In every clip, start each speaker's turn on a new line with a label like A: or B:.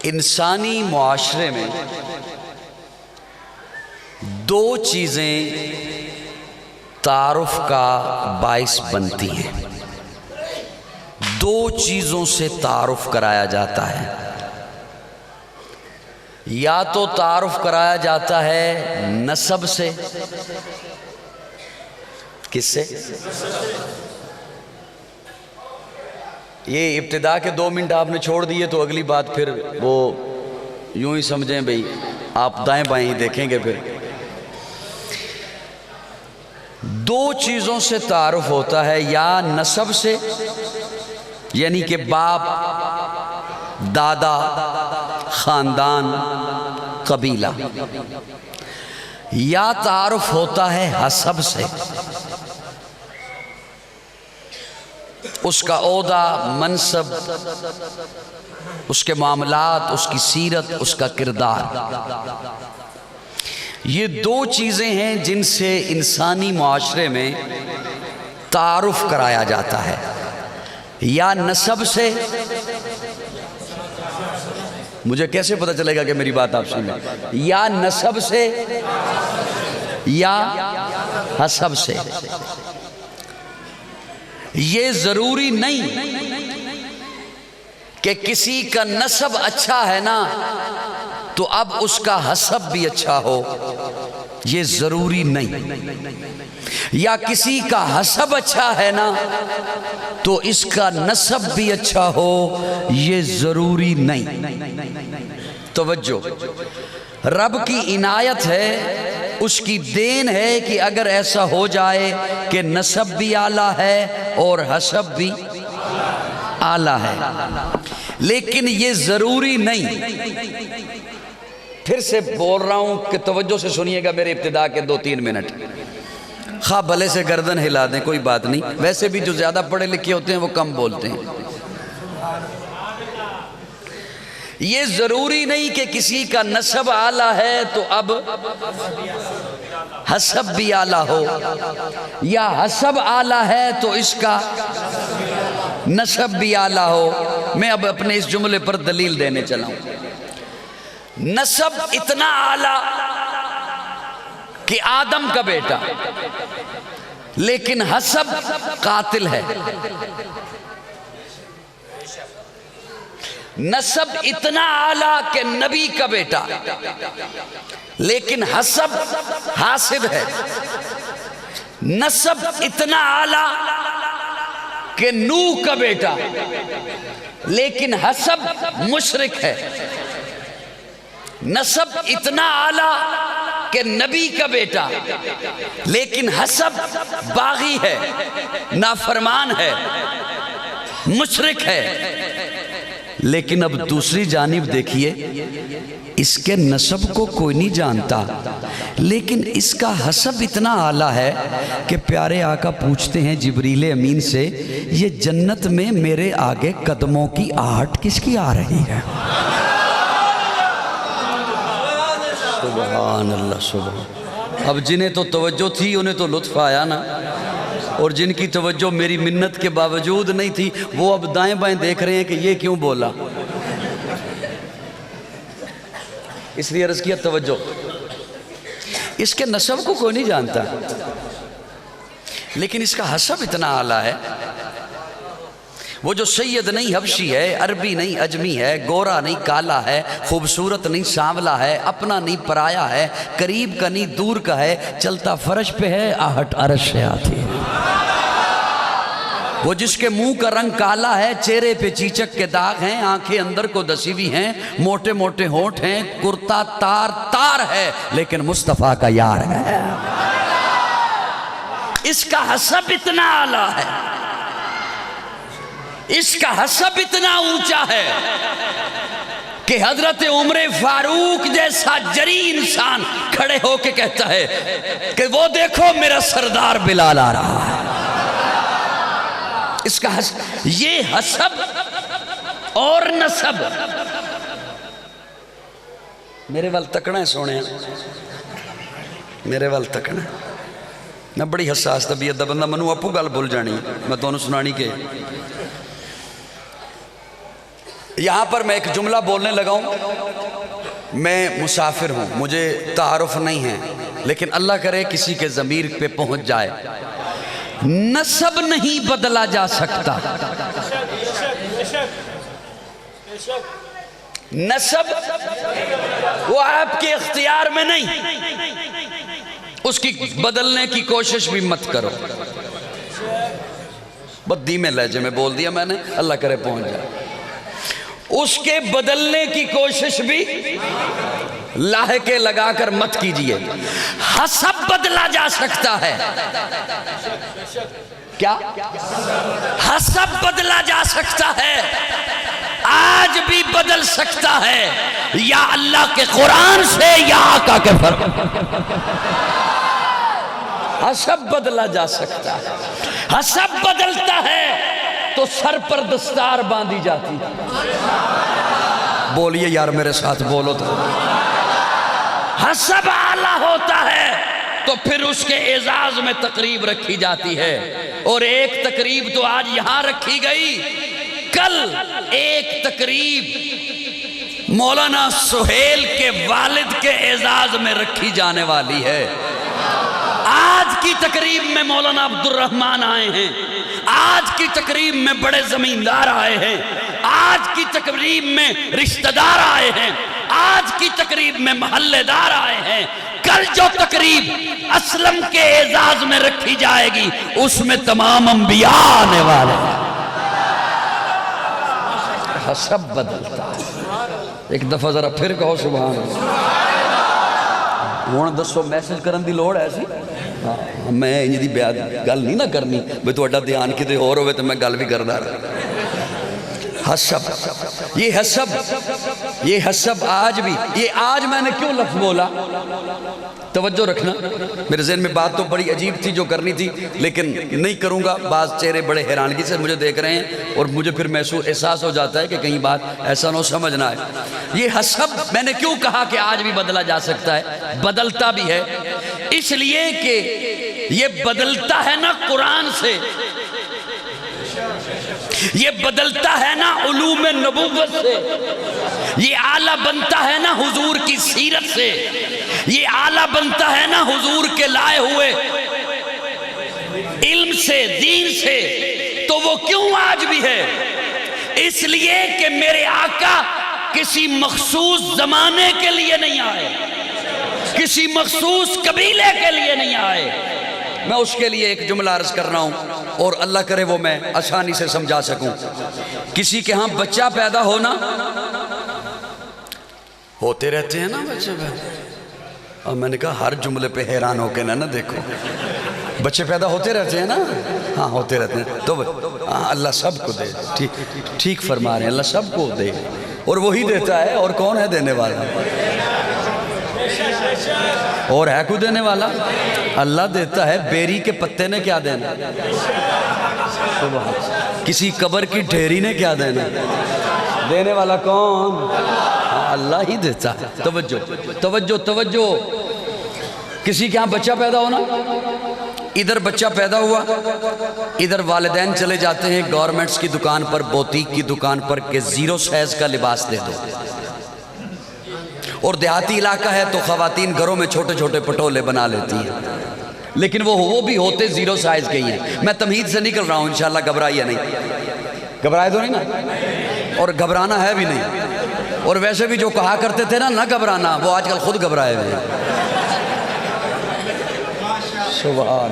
A: انسانی معاشرے میں دو چیزیں تعارف کا باعث بنتی ہیں، دو چیزوں سے تعارف کرایا جاتا ہے۔ یا تو تعارف کرایا جاتا ہے نسب سے۔ کس سے؟ یہ ابتدا کے 2 منٹ آپ نے چھوڑ دیے تو اگلی بات پھر وہ یوں ہی سمجھیں بھئی آپ دائیں بائیں ہی دیکھیں گے۔ پھر دو چیزوں سے تعارف ہوتا ہے، یا نسب سے یعنی کہ باپ، دادا، خاندان، قبیلہ، یا تعارف ہوتا ہے حسب سے، اس کا عہدہ، منصب، اس کے معاملات، اس کی سیرت، اس کا کردار۔ یہ دو چیزیں ہیں جن سے انسانی معاشرے میں تعارف کرایا جاتا ہے، یا نسب سے۔ مجھے کیسے پتہ چلے گا کہ میری بات آپ سن رہے ہیں؟ یا نسب سے یا حسب سے۔ یہ ضروری نہیں کہ کسی کا نسب اچھا ہے نا تو اب اس کا حسب بھی اچھا ہو، یہ ضروری نہیں۔ یا کسی کا حسب اچھا ہے نا تو اس کا نسب بھی اچھا ہو، یہ ضروری نہیں۔ توجہ، رب کی عنایت ہے، اس کی دین ہے کہ اگر ایسا ہو جائے کہ نسب بھی اعلیٰ ہے اور حسب بھی اعلیٰ ہے، لیکن یہ ضروری نہیں۔ پھر سے بول رہا ہوں کہ توجہ سے سنیے گا میرے ابتدا کے 2-3 منٹ۔ خواہ بھلے سے گردن ہلا دیں، کوئی بات نہیں، ویسے بھی جو زیادہ پڑھے لکھے ہوتے ہیں وہ کم بولتے ہیں۔ یہ ضروری نہیں کہ کسی کا نسب اعلیٰ ہے تو اب حسب بھی اعلیٰ ہو، یا حسب اعلیٰ ہے تو اس کا نسب بھی اعلیٰ ہو۔ میں اب اپنے اس جملے پر دلیل دینے چلا ہوں۔ نسب اتنا اعلیٰ کہ آدم کا بیٹا، لیکن حسب قاتل ہے۔ نسب اتنا اعلیٰ کہ نبی کا بیٹا، لیکن حسب حاسد ہے۔ نسب اتنا اعلیٰ کہ نوح کا بیٹا، لیکن حسب مشرک ہے۔ نسب اتنا اعلیٰ کہ نبی کا بیٹا، لیکن حسب باغی ہے، نافرمان ہے، مشرک ہے۔ لیکن اب دوسری جانب دیکھیے، اس کے نسب کو کوئی نہیں جانتا، لیکن اس کا حسب اتنا اعلیٰ ہے کہ پیارے آقا پوچھتے ہیں جبریل امین سے، یہ جنت میں میرے آگے قدموں کی آہٹ کس کی آ رہی ہے؟ سبحان اللہ، سبحان۔ اب جنہیں تو توجہ تھی انہیں تو لطف آیا نا، اور جن کی توجہ میری منت کے باوجود نہیں تھی وہ اب دائیں بائیں دیکھ رہے ہیں کہ یہ کیوں بولا۔ اس لیے عرض کیا توجہ، اس کے نسب کو کوئی نہیں جانتا، لیکن اس کا حسب اتنا اعلیٰ ہے۔ وہ جو سید نہیں حبشی ہے، عربی نہیں اجمی ہے، گورا نہیں کالا ہے، خوبصورت نہیں سانولا ہے، اپنا نہیں پرایا ہے، قریب کا نہیں دور کا ہے، چلتا فرش پہ ہے، آہٹ عرش سے آتی ہے۔ وہ جس کے منہ کا رنگ کالا ہے، چہرے پہ چیچک کے داغ ہیں، آنکھیں اندر کو دسی ہوئی ہیں، موٹے موٹے ہونٹ ہیں، کرتا تار تار ہے، لیکن مصطفیٰ کا یار ہے۔ اس کا حسب اتنا اعلیٰ ہے، اس کا حسب اتنا اونچا ہے کہ حضرت عمر فاروق جیسا جری انسان کھڑے ہو کے کہتا ہے کہ وہ دیکھو میرا سردار بلال آ رہا ہے۔ اس کا حسب، یہ حسب اور نسب۔ میرے وال تکنا ہے سونے، میرے وال تکنا ہے۔ میں بڑی حساس طبیعت دا بندہ، منو اپو گل بھول جانی، میں تو انہوں سنانی کے یہاں پر میں ایک جملہ بولنے لگا ہوں، میں مسافر ہوں، مجھے تعارف نہیں ہے، لیکن اللہ کرے کسی کے ضمیر پہ پہنچ جائے۔ نسب نہیں بدلا جا سکتا، نسب وہ آپ کے اختیار میں نہیں، اس کی بدلنے کی کوشش بھی مت کرو۔ بہت دھیمے لہجے میں بول دیا میں نے، اللہ کرے پہنچ جائے۔ اس کے بدلنے کی کوشش بھی لاحقے لگا کر مت کیجئے۔ حسب بدلا جا سکتا ہے، کیا حسب بدلا جا سکتا ہے، آج بھی بدل سکتا ہے، یا اللہ کے قرآن سے یا آقا کے فرمان۔ حسب بدلا جا سکتا ہے، حسب بدلتا ہے تو سر پر دستار باندھی جاتی ہے۔ بولیے یار میرے ساتھ بولو تو۔ حسب اعلیٰ ہوتا ہے تو پھر اس کے اعزاز میں تقریب رکھی جاتی ہے، اور ایک تقریب تو آج یہاں رکھی گئی، کل ایک تقریب مولانا سہیل کے والد کے اعزاز میں رکھی جانے والی ہے۔ آج کی تقریب میں مولانا عبد الرحمن آئے ہیں، آج کی تقریب میں بڑے زمیندار آئے ہیں، آج کی تقریب میں رشتہ دار آئے ہیں، آج کی تقریب میں محلے دار آئے ہیں۔ کل جو تقریب اسلم کے اعزاز میں رکھی جائے گی اس میں تمام انبیاء آنے والے ہیں۔ حسب بدلتا ہے۔ ایک دفعہ ذرا پھر کہو سبحان اللہ۔ ہوں دسو میسج کرن دی لوڑ ہے سی؟ میں انج دی گل نہیں نہ کرنی بھئی تہاڈا دھیان کتے اور ہوئے تو میں گل بھی کردا رہا۔ حسب، یہ حسب آج بھی، یہ آج میں نے کیوں لفظ بولا توجہ رکھنا، میرے ذہن میں بات تو بڑی عجیب تھی جو کرنی تھی لیکن نہیں کروں گا۔ بعض چہرے بڑے حیرانگی سے مجھے دیکھ رہے ہیں اور مجھے پھر احساس ہو جاتا ہے کہ کہیں بات ایسا نہ سمجھنا ہے۔ یہ حسب میں نے کیوں کہا کہ آج بھی بدلا جا سکتا ہے، بدلتا بھی ہے، اس لیے کہ یہ بدلتا ہے نا قرآن سے، یہ بدلتا ہے نا علوم نبوت سے، یہ آلہ بنتا ہے نا حضور کی سیرت سے، یہ آلہ بنتا ہے نا حضور کے لائے ہوئے علم سے، دین سے۔ تو وہ کیوں آج بھی ہے؟ اس لیے کہ میرے آقا کسی مخصوص زمانے کے لیے نہیں آئے، کسی مخصوص قبیلے کے لیے نہیں آئے۔ میں اس کے لیے ایک جملہ عرض کر رہا ہوں اور اللہ کرے وہ میں آسانی سے سمجھا سکوں۔ کسی کے ہاں بچہ پیدا ہونا، ہوتے رہتے ہیں نا بچے پیدا، اور میں نے کہا ہر جملے پہ حیران ہو کے نہ دیکھو، بچے پیدا ہوتے رہتے ہیں نا، ہاں ہوتے رہتے ہیں، تو اللہ سب کو دے، ٹھیک فرما رہے ہیں، اللہ سب کو دے، اور وہی دیتا ہے، اور کون ہے دینے والا؟ اور ہے کو دینے والا؟ اللہ دیتا ہے، بیری کے پتے نے کیا دینا؟ کسی قبر کی ڈھیری نے کیا دینا؟ دینے والا کون؟ اللہ ہی دیتا ہے۔ توجہ توجہ توجہ، کسی کے ہاں بچہ پیدا ہونا، ادھر بچہ پیدا ہوا، ادھر والدین چلے جاتے ہیں گورنمنٹس کی دکان پر، بوتیک کی دکان پر کہ 0 سائز کا لباس دے دو، اور دیہاتی علاقہ ہے تو خواتین گھروں میں چھوٹے چھوٹے پٹولے بنا لیتی ہیں، لیکن وہ بھی ہوتے 0 سائز کے ہی ہیں۔ میں تمہید سے نکل رہا ہوں، انشاءاللہ گھبرائیے نہیں، گھبرائے تو نہیں نا، اور گھبرانا ہے بھی نہیں، اور ویسے بھی جو کہا کرتے تھے نا نہ گھبرانا، وہ آج کل خود گھبرائے ہوئے ہیں۔ سبحان۔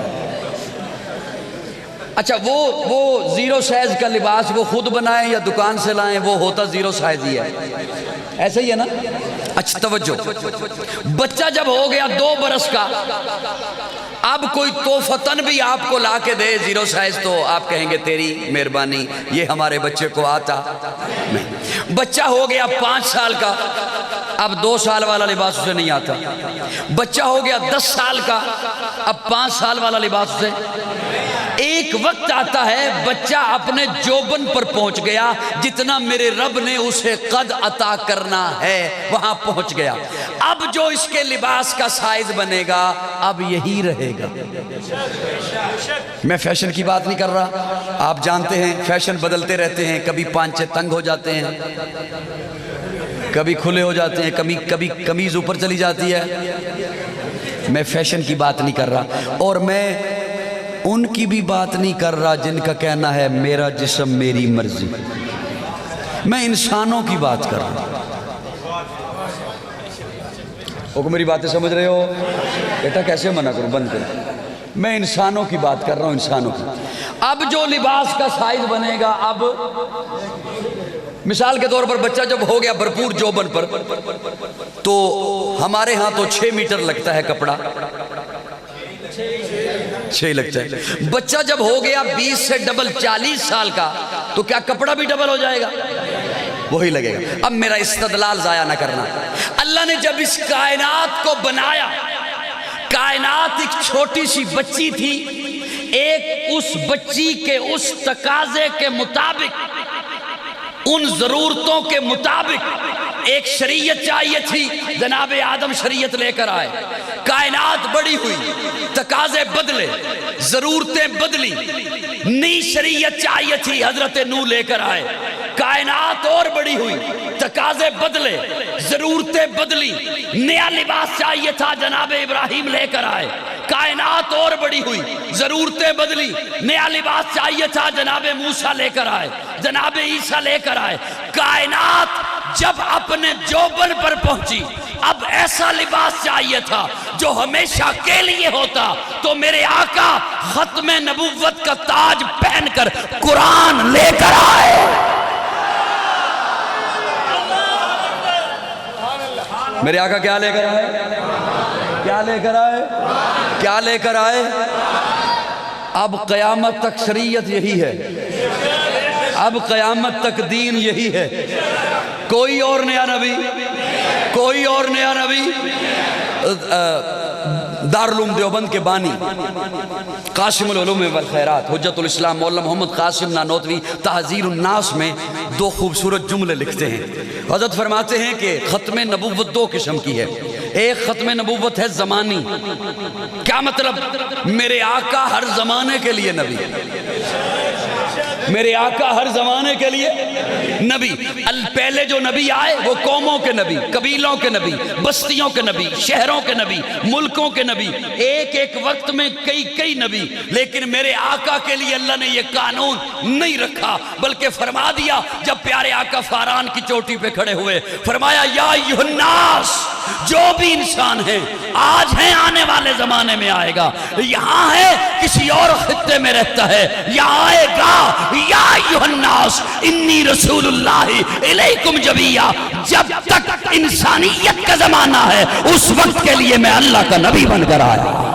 A: اچھا وہ 0 سائز کا لباس وہ خود بنائیں یا دکان سے لائیں، وہ ہوتا 0 سائز ہی ہے، ایسا ہی ہے نا؟ اچھا توجہ، بچہ جب ہو گیا 2 برس کا، اب کوئی توفتاً بھی آپ کو لا کے دے 0 سائز تو آپ کہیں گے تیری مہربانی، یہ ہمارے بچے کو آتا نہیں۔ بچہ ہو گیا 5 سال کا، اب 2 سال والا لباس اسے نہیں آتا۔ بچہ ہو گیا 10 سال کا، اب 5 سال والا لباس اسے۔ ایک وقت آتا ہے بچہ اپنے جوبن پر پہنچ گیا، جتنا میرے رب نے اسے قد عطا کرنا ہے وہاں پہنچ گیا۔ اب جو اس کے لباس کا سائز بنے گا اب یہی رہے گا۔ میں فیشن کی بات نہیں کر رہا، آپ جانتے ہیں فیشن بدلتے رہتے ہیں، کبھی پانچے تنگ ہو جاتے ہیں، کبھی کھلے ہو جاتے ہیں، کبھی قمیض اوپر چلی جاتی ہے۔ میں فیشن کی بات نہیں کر رہا، اور میں ان کی بھی بات نہیں کر رہا جن کا کہنا ہے میرا جسم میری مرضی۔ میں انسانوں کی بات کر رہا ہوں۔ میری باتیں سمجھ رہے ہو؟ بیٹا کیسے منع کروں، بند کروں۔ میں انسانوں کی بات کر رہا ہوں، انسانوں کی۔ اب جو لباس کا سائز بنے گا، اب مثال کے طور پر بچہ جب ہو گیا بھرپور جوبن پر، تو ہمارے ہاں تو 6 میٹر لگتا ہے کپڑا، 6 لگتا ہے۔ بچہ جب ہو گیا 20 سے ڈبل 40 سال کا، تو کیا کپڑا بھی ڈبل ہو جائے گا؟ وہی لگے گا۔ اب میرا استدلال ضائع نہ کرنا۔ اللہ نے جب اس کائنات کو بنایا، کائنات ایک چھوٹی سی بچی تھی، ایک اس بچی کے اس تقاضے کے مطابق، ان ضرورتوں کے مطابق ایک شریعت چاہیے تھی، جناب آدم شریعت لے کر آئے۔ کائنات بڑی ہوئی، تقاضے بدلے، ضرورتیں بدلی، نئی شریعت چاہیے تھی، حضرت نوح لے کر آئے۔ کائنات اور بڑی ہوئی، تقاضے بدلے، ضرورتیں بدلی، نیا لباس چاہیے تھا، جناب ابراہیم لے کر آئے۔ کائنات اور بڑی ہوئی، ضرورتیں بدلی، نیا لباس چاہیے تھا، جناب موسیٰ لے کر آئے، جناب عیسیٰ لے کر آئے۔ کائنات جب اپنے جوبن پر پہنچی، اب ایسا لباس چاہیے تھا جو ہمیشہ کے لیے ہوتا، تو میرے آقا ختم نبوت کا تاج پہن کر قرآن لے کر آئے۔ میرے آقا کیا لے کر آئے؟ کیا لے کر آئے؟ کیا لے کر آئے؟ اب قیامت تک شریعت یہی ہے، اب قیامت تک دین یہی ہے۔ کوئی اور نیا نبی، کوئی اور نیا نبی۔ دارالعلوم دیوبند کے بانی قاسم العلوم والخیرات حجت الاسلام مولانا محمد قاسم نانوتوی تحذیر الناس میں 2 خوبصورت جملے لکھتے ہیں۔ حضرت فرماتے ہیں کہ ختم نبوت 2 قسم کی ہے۔ ایک ختم نبوت ہے زمانی، کیا مطلب؟ میرے آقا ہر زمانے کے لیے نبی، میرے آقا ہر زمانے کے لیے نبی۔ پہلے جو نبی آئے وہ قوموں کے نبی، قبیلوں کے نبی، بستیوں کے نبی، شہروں کے نبی، ملکوں کے نبی، ایک ایک وقت میں کئی نبی۔ لیکن میرے آقا کے لیے اللہ نے یہ قانون نہیں رکھا، بلکہ فرما دیا جب پیارے آقا فاران کی چوٹی پہ کھڑے ہوئے، فرمایا یا ایھا الناس، جو بھی انسان ہیں، آج ہیں، آنے والے زمانے میں آئے گا، یہاں ہے کسی اور خطے میں رہتا ہے، یہاں آئے گا، یا ایھا الناس انی رسول اللہ الیکم جمیعا۔ جب تک انسانیت کا زمانہ ہے اس وقت کے لیے میں اللہ کا نبی بن کر آیا۔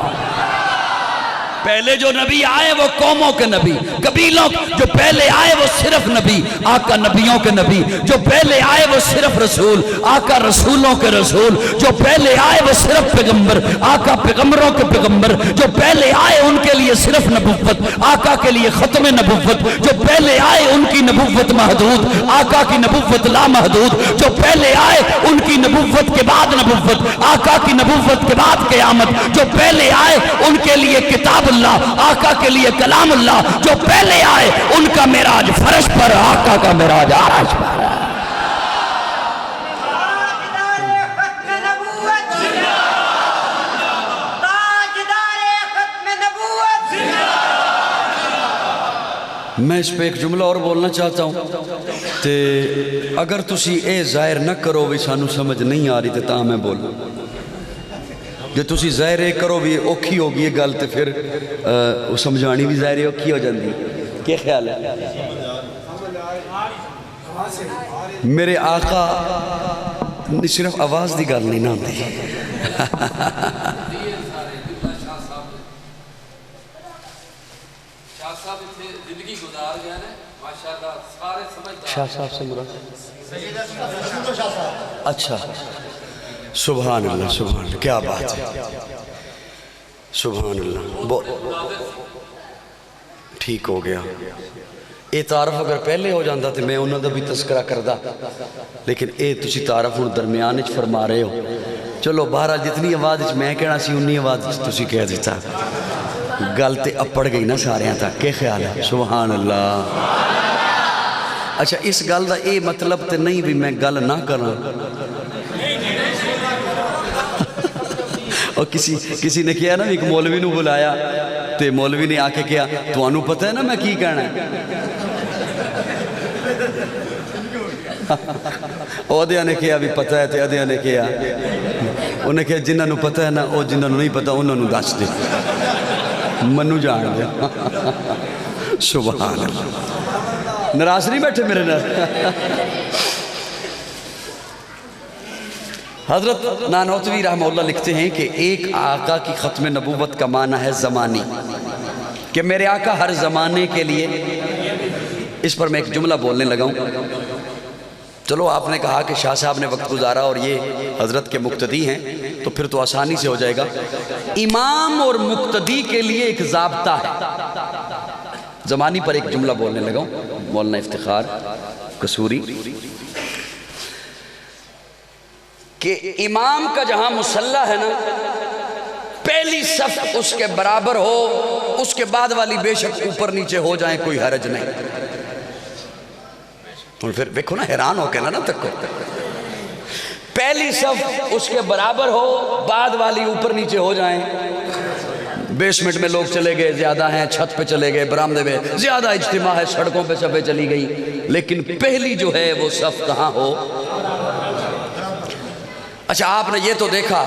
A: پہلے جو نبی آئے وہ قوموں کے نبی، قبیلوں جو پہلے آئے وہ صرف نبی، آقا نبیوں کے نبی، جو پہلے آئے وہ صرف رسول، آقا رسولوں کے رسول، جو پہلے آئے وہ صرف پیغمبر، آقا پیغمبروں کے پیغمبر، جو پہلے آئے ان کے لیے صرف نبوت، آقا کے لیے ختم نبوت، جو پہلے آئے ان کی نبوت محدود، آقا کی نبوت لامحدود، جو پہلے آئے ان کی نبوت کے بعد نبوت، آقا کی نبوت کے بعد قیامت، جو پہلے آئے ان کے لیے کتاب اللہ، آقا کے لیے کلام اللہ، جو پہلے آئے ان کا معراج فرش پر، آقا کا معراج عرش پر۔ میں اس پہ ایک جملہ اور بولنا چاہتا ہوں تے اگر تسی اے ظاہر نہ کرو بھی سانو سمجھ نہیں آ رہی تے تاں میں بولوں، جو تسی ظاہر اے کرو بھی اوکھی ہوگی یہ گل تے پھر سمجھانی بھی ظاہر اوکھی ہو جاندی۔ کیا خیال ہے؟ میرے آقا صرف آواز دی گل نہیں نہ ہوندی۔ شاہ صاحب سے مراد اچھا، سبحان اللہ، سبحان اللہ، کیا بات ہے، سبحان اللہ۔ ٹھیک ہو گیا. یہ تعارف اگر پہلے ہو جاتا تو میں انہوں دا بھی تذکرہ کردا, لیکن اے تسی تعارف ہوں درمیان وچ فرما رہے ہو. چلو بہرحال جتنی آواز وچ میں کہنا سی انی آواز وچ تسی کہہ دیتا. گل تے اپڑ گئی نا سارے تک, کہ خیال ہے؟ سبحان اللہ. اچھا اس گل دا اے مطلب تے نہیں بھی میں گل نہ کروں. اور کسی نے کیا نا ایک مولوی نو بلایا تے مولوی نے آ کے کیا تو انہوں پتہ ہے نا میں کی کہنا ہے. عہدیاں نے کیا بھی پتہ ہے تے عہدیاں نے کیا انہیں کہا جنہاں نو پتہ ہے نا او جنہاں نو نہیں پتہ انہوں نو دس دے منو جان دیا. سبحان اللہ. ناراض نہیں بیٹھے میرے نال. حضرت نانوتوی رحمہ اللہ لکھتے ہیں کہ ایک آقا کی ختم نبوت کا معنی ہے زمانی, کہ میرے آقا ہر زمانے کے لیے. اس پر میں ایک جملہ بولنے لگا ہوں. چلو آپ نے کہا کہ شاہ صاحب نے وقت گزارا اور یہ حضرت کے مقتدی ہیں تو پھر تو آسانی سے ہو جائے گا. امام اور مقتدی کے لیے ایک ضابطہ ہے. زمانی پر ایک جملہ بولنے لگا ہوں. مولانا افتخار قصوری کہ امام کا جہاں مصلی ہے نا پہلی صف اس کے برابر ہو, اس کے بعد والی بے شک اوپر نیچے ہو جائیں کوئی حرج نہیں. تو پھر دیکھو نا حیران ہو کے نا تک پہلی صف اس کے برابر ہو, بعد والی اوپر نیچے ہو جائیں. بیسمنٹ میں لوگ چلے گئے زیادہ ہیں, چھت پہ چلے گئے, برآمدے میں زیادہ اجتماع ہے, سڑکوں پہ صفیں چلی گئی, لیکن پہلی جو ہے وہ صف کہاں ہو. اچھا آپ نے یہ تو دیکھا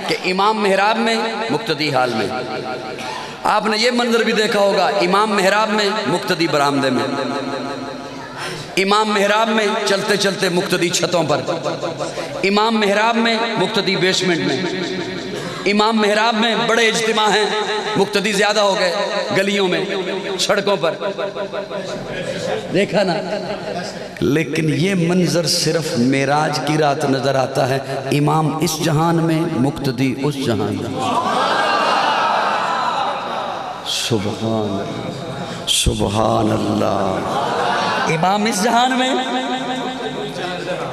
A: کہ امام محراب میں مقتدی حال میں. آپ نے یہ منظر بھی دیکھا ہوگا امام محراب میں مقتدی برآمدے میں, امام محراب میں چلتے چلتے مقتدی چھتوں پر, امام محراب میں مقتدی بیسمنٹ میں, امام محراب میں بڑے اجتماع ہیں, مقتدی زیادہ ہو گئے گلیوں میں سڑکوں پر. دیکھا نا. لیکن یہ منظر صرف معراج کی رات نظر آتا ہے. امام اس جہان میں, مقتدی اس جہان میں. سبحان اللہ, سبحان اللہ. امام اس جہان میں,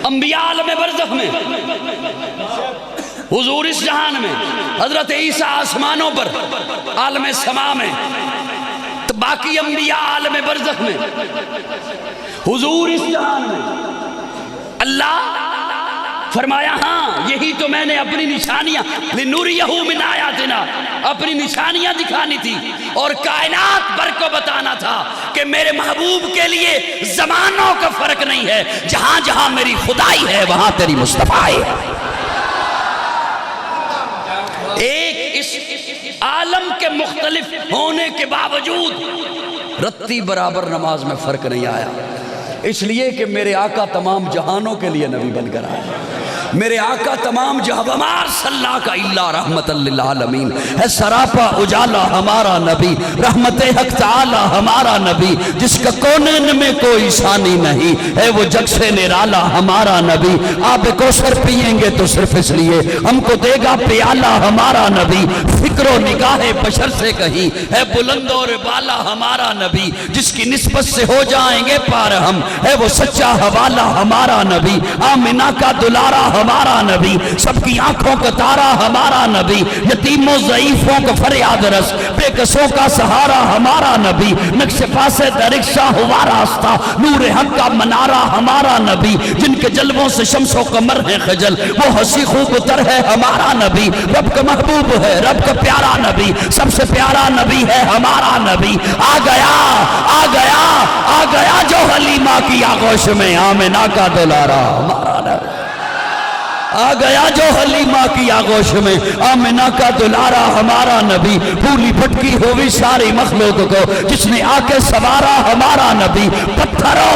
A: انبیاء عالم برزخ میں, حضور اس جہان میں, حضرت عیسیٰ آسمانوں پر عالم سما میں, تو باقی انبیاء عالم برزخ میں, حضور اس جہان میں. اللہ فرمایا ہاں یہی تو میں نے اپنی نشانیاں لِنُرِيَهُ مِنْ آیَاتِنَا اپنی نشانیاں دکھانی تھی اور کائنات بھر کو بتانا تھا کہ میرے محبوب کے لیے زمانوں کا فرق نہیں ہے. جہاں جہاں میری خدائی ہے وہاں تیری مصطفیٰ ہے. ایک اس عالم کے مختلف ہونے کے باوجود رتی برابر نماز میں فرق نہیں آیا, اس لیے کہ میرے آقا تمام جہانوں کے لیے نبی بن کر آئے. میرے آقا تمام جہاں وَمَا أَرْسَلْنَاكَ إِلَّا رَحْمَةً لِلْعَالَمِينَ ہے. سراپا اجالا ہمارا نبی, رحمت حق تعالی ہمارا نبی, جس کا کونین میں کوئی ثانی نہیں ہے, وہ جگ سے نرالا ہمارا نبی. آب کوثر پئیں گے تو صرف اس لیے ہم کو دے گا پیالہ ہمارا نبی. فکر و نگاہ بشر سے کہیں ہے بلند اور بالا ہمارا نبی, جس کی نسبت سے ہو جائیں گے پار ہم ہے وہ سچا حوالہ ہمارا نبی. آمنہ کا دلارا ہمارا نبی, سب کی آنکھوں کا تارا ہمارا نبی, یتیموں ضعیفوں کا فریاد رس, بے کسوں کا سہارا ہمارا نبی. نقش پاسے درکشہ ہوا راستہ, نور حق کا منارہ ہمارا نبی. جن کے جلووں سے شمس و قمر ہیں خجل, وہ ہنسی خوب اتر ہے ہمارا نبی. رب کا محبوب ہے, رب کا پیارا نبی, سب سے پیارا نبی ہے ہمارا نبی. آ گیا آ گیا آ گیا جو حلیمہ کی آغوش میں, آمنہ کا دلارا ہمارا نبی. آ گیا جو حلیمہ کی آغوش میں, آمنہ کا دلارا ہمارا نبی. پھولی پھٹکی ہوئی ساری مخلوق کو جس نے آ کے سوارا ہمارا نبی. پتھروں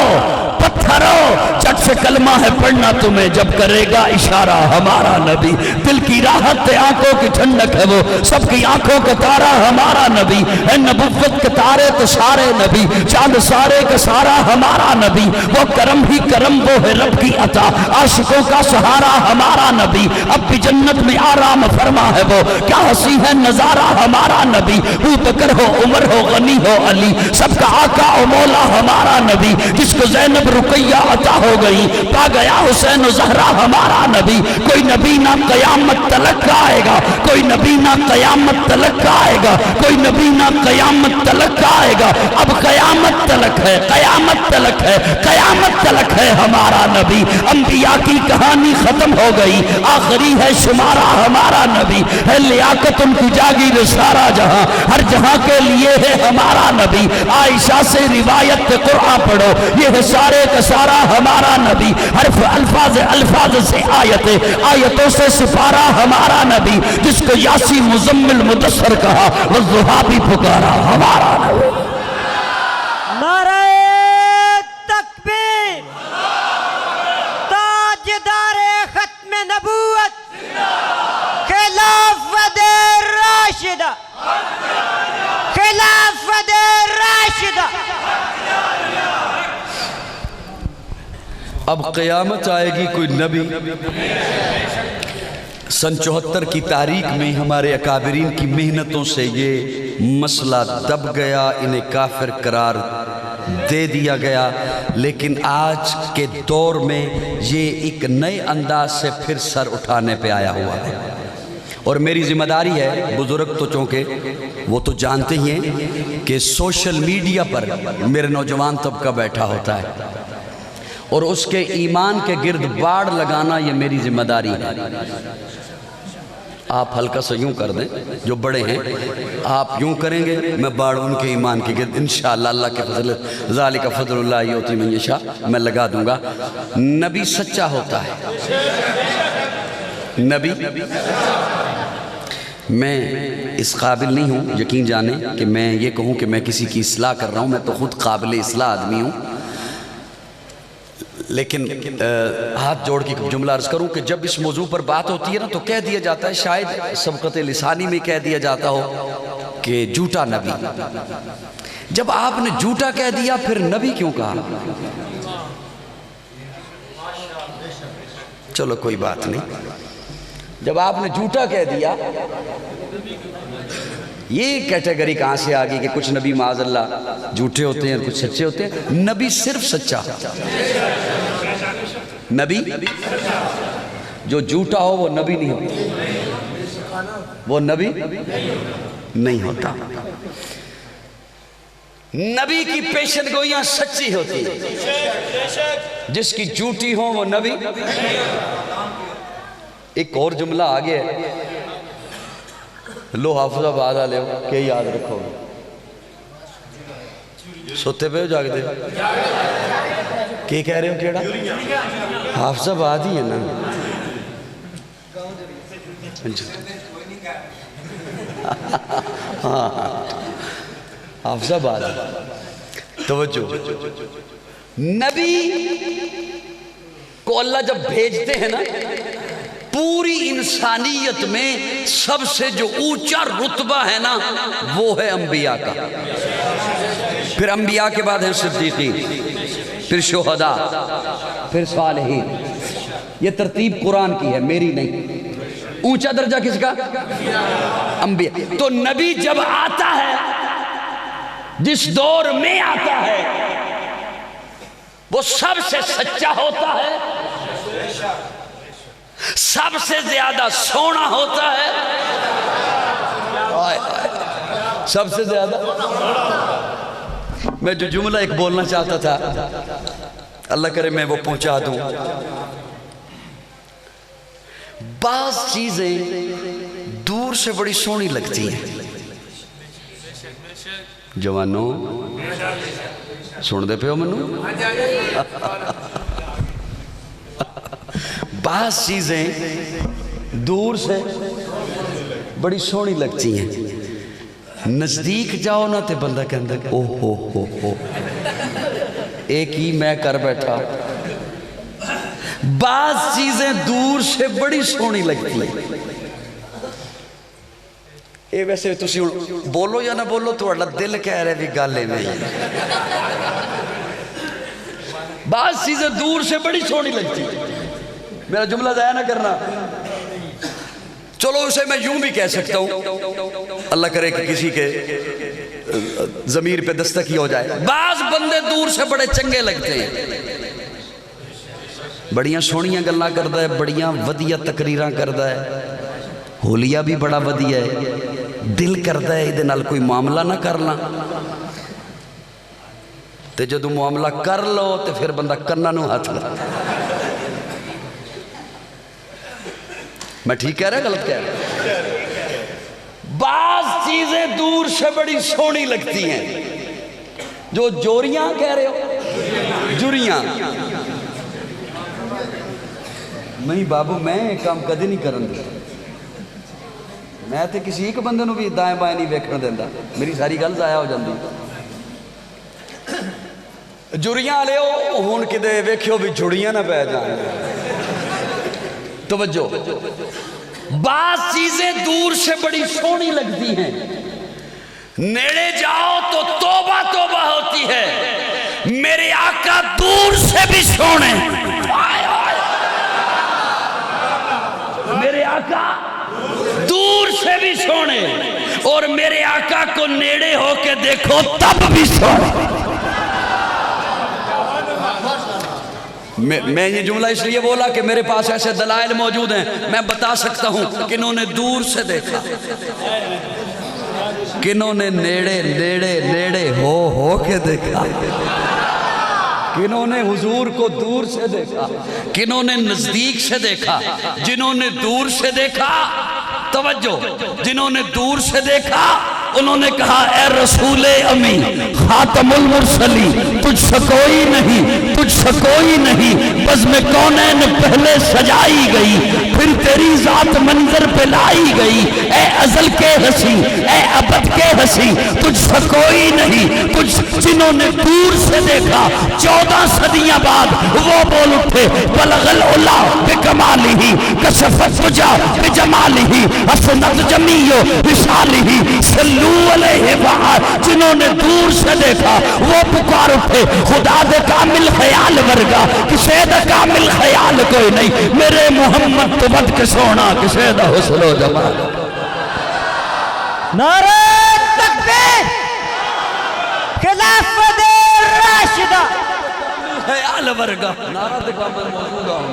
B: پتھرو چٹ سے کلمہ ہے پڑھنا تمہیں جب کرے گا اشارہ ہمارا نبی، دل کی راحت ہے آنکھوں کی ٹھنڈک ہے وہ سب کی آنکھوں کا تارا ہمارا نبی ہے، نبوت کے تارے تو سارے نبی، چاند سارے کا سارا ہمارا نبی، وہ کرم ہی کرم وہ ہے رب کی عطا، عاشقوں کا سہارا ہمارا نبی، اب بھی جنت میں آرام فرما ہے وہ، کیا ہنسی ہے نظارہ ہمارا نبی، ابو بکر ہو عمر ہو غنی ہو علی، سب کا آقا و مولا ہمارا نبی، جس کو زینب رقیہ عطا ہو گئی، پا گیا حسین و زہرا ہمارا نبی، کوئی نبی نہ قیامت تلک آئے گا، کوئی نبی نہ قیامت تلک آئے گا، کوئی نبی نہ قیامت تلک آئے گا، اب قیامت تلک ہے، قیامت تلک ہے، قیامت تلک ہے ہمارا نبی، انبیاء کی کہانی ختم ہو گئی، آخری ہے شمارہ ہمارا نبی، ہے لیاقت ان کی جاگیر سارا جہاں، ہر جہاں کے لیے ہے ہمارا نبی، عائشہ سے روایت قرآن پڑھو، یہ ہے سارے کا سارا ہمارا نبی، حرف الفاظ الفاظ سے آیتوں سے سپارہ ہمارا نبی، جس کو یاسی مزمل مدثر کہا والضحیٰ بھی پکارا ہمارا نبی۔
C: نعرہ تکبیر، تاجدار ختم نبوت، خلافت راشدہ، خلافت راشدہ۔
A: اب قیامت آئے گی کوئی نبی، سن 74 کی تاریخ میں ہمارے اکابرین کی محنتوں سے یہ مسئلہ دب گیا، انہیں کافر قرار دے دیا گیا، لیکن آج کے دور میں یہ ایک نئے انداز سے پھر سر اٹھانے پہ آیا ہوا ہے، اور میری ذمہ داری ہے، بزرگ تو چونکہ وہ تو جانتے ہی ہیں کہ سوشل میڈیا پر میرے نوجوان طبقہ بیٹھا ہوتا ہے، اور اس کے ایمان کے گرد باڑ لگانا یہ میری ذمہ داری ہے۔ آپ ہلکا سا یوں کر دیں، جو بڑے ہیں آپ یوں کریں گے، میں باڑ ان کے ایمان کے گرد انشاءاللہ اللہ کے فضل، ذالک فضل اللہ یؤتی من یشاء، میں لگا دوں گا۔ نبی سچا ہوتا ہے، نبی، میں اس قابل نہیں ہوں یقین جانیں کہ میں یہ کہوں کہ میں کسی کی اصلاح کر رہا ہوں، میں تو خود قابل اصلاح آدمی ہوں، لیکن ہاتھ جوڑ کے جملہ عرض کروں کہ جب اس موضوع پر بات ہوتی ہے نا تو کہہ دیا جاتا ہے، شاید سبقت لسانی میں کہہ دیا جاتا ہو کہ جھوٹا نبی۔ جب آپ نے جھوٹا کہہ دیا پھر نبی کیوں کہا؟ چلو کوئی بات نہیں، جب آپ نے جھوٹا کہہ دیا، یہ کیٹیگری کہاں سے آگئی کہ کچھ نبی معاذ اللہ جھوٹے ہوتے ہیں کچھ سچے ہوتے ہیں؟ نبی صرف سچا، نبی جو جھوٹا ہو وہ نبی نہیں ہوتا، وہ نبی نہیں ہوتا۔ نبی کی پیشن گوئیاں سچی ہوتی ہیں، جس کی جھوٹی ہوں وہ نبی۔ ایک اور جملہ آگے ہے، لو حافظ آباد والے ہو کہ یاد رکھو گے، سوتے پہ ہو جاگتے ہو، کیا کہہ رہے ہو؟ کیڑا حافظ آباد ہی ہے نا؟ ہاں حافظ آباد، توجہ، نبی کو اللہ جب بھیجتے ہیں نا، پوری انسانیت میں سب سے جو اونچا رتبہ ہے نا وہ ہے انبیاء کا، پھر انبیاء کے بعد ہیں صدیقین، پھر شہداء، پھر صالحین۔ یہ ترتیب قرآن کی ہے، میری نہیں۔ اونچا درجہ کس کا؟ انبیاء۔ تو نبی جب آتا ہے، جس دور میں آتا ہے، وہ سب سے سچا ہوتا ہے، سب سے زیادہ سونا ہوتا ہے، سب سے زیادہ۔ میں جو جملہ ایک بولنا چاہتا تھا، اللہ کرے میں وہ پہنچا دوں۔ بعض چیزیں دور سے بڑی سونی لگتی ہیں، جوانوں سن دے پہ ہو منو، بعض چیزیں دور سے بڑی سونی لگتی ہیں، نزدیک جاؤ نا تے بندہ کہندہ اوہ ہو ایک ہی میں کر بیٹھا. بعض چیزیں دور سے بڑی سونی لگتی ہیں. اے ویسے تسی بولو یا نہ بولو تو اللہ دل کہہ رہے بھی گالے میں. بعض چیزیں دور سے بڑی سونی لگتی ہیں. میرا جملہ ضائع نہ کرنا. چلو اسے میں یوں بھی کہہ سکتا ہوں, اللہ کرے کہ کسی کے ضمیر پہ دستک ہی ہو جائے. بعض بندے دور سے بڑے چنگے لگتے ہیں, بڑیاں سونیاں گلاں کردا ہے, بڑیاں ودیہ تقریراں کردا ہے, ہولیہ بھی بڑا ودیہ ہے, دل کردا ہے ایدے نال کوئی معاملہ نہ کرنا. تے جدوں معاملہ کر لو تے پھر بندہ کناں نوں ہاتھ لا. میں ٹھیک کہہ رہا غلط کہہ رہا؟ بعض چیزیں دور سے بڑی سونی لگتی ہیں. جو جوریاں کہہ رہے ہو, جوریاں. نہیں بابو میں ایک کام کدی نہیں کرن دے. میں تے کسی ایک بندے نو بھی دائیں بائیں نہیں ویکھن دیندا, میری ساری گل ضائع ہو جاندی. جوریاں لے ہون کدے ویکھیو بھی جڑیاں نہ پہ جائیں. توجہ, بعض چیزیں دور سے بڑی سونی لگتی ہیں, نیڑے جاؤ تو توبہ توبہ ہوتی ہے. میرے آقا دور سے بھی سونے, میرے آقا دور سے بھی سونے, اور میرے آقا کو نیڑے ہو کے دیکھو تب بھی سونے. میں یہ جملہ اس لیے بولا کہ میرے پاس ایسے دلائل موجود ہیں, میں بتا سکتا ہوں کنہوں نے دور سے دیکھا, کنہوں نے نیڑے نیڑے نیڑے ہو کے دیکھا, کنہوں نے حضور کو دور سے دیکھا, کنہوں نے نزدیک سے دیکھا. جنہوں نے دور سے دیکھا, توجہ, جنہوں نے دور سے دیکھا انہوں نے کہا اے رسول امی خاتم المرسلی, تجھ سے کوئی نہیں, تجھ سے کوئی نہیں, بزم کونین پہلے سجائی گئی, پھر تیری ذات منظر پہ لائی گئی. اے ازل کے ہنسی, اے ابد کے ہنسی, تجھ سے کوئی نہیں. جنہوں نے دور سے دیکھا 14 صدیاں بعد وہ بول اٹھے بلغ العلا بکمالہ کشفت تجا بجمالہ اسند جمیع وصالہ صلو علیہ وآلہ. جنہوں نے دور سے دیکھا وہ پکار اٹھے خدا دے کامل خیال ورگا کسے دا کامل خیال کوئی نہیں. میرے محمد تو بد کے سونا کسے دا حسن و جمال.
C: نعرہ تکبیر, خلافت راشدہ,
A: خیال ورگا نعرہ دے کامل موجودہ ہوں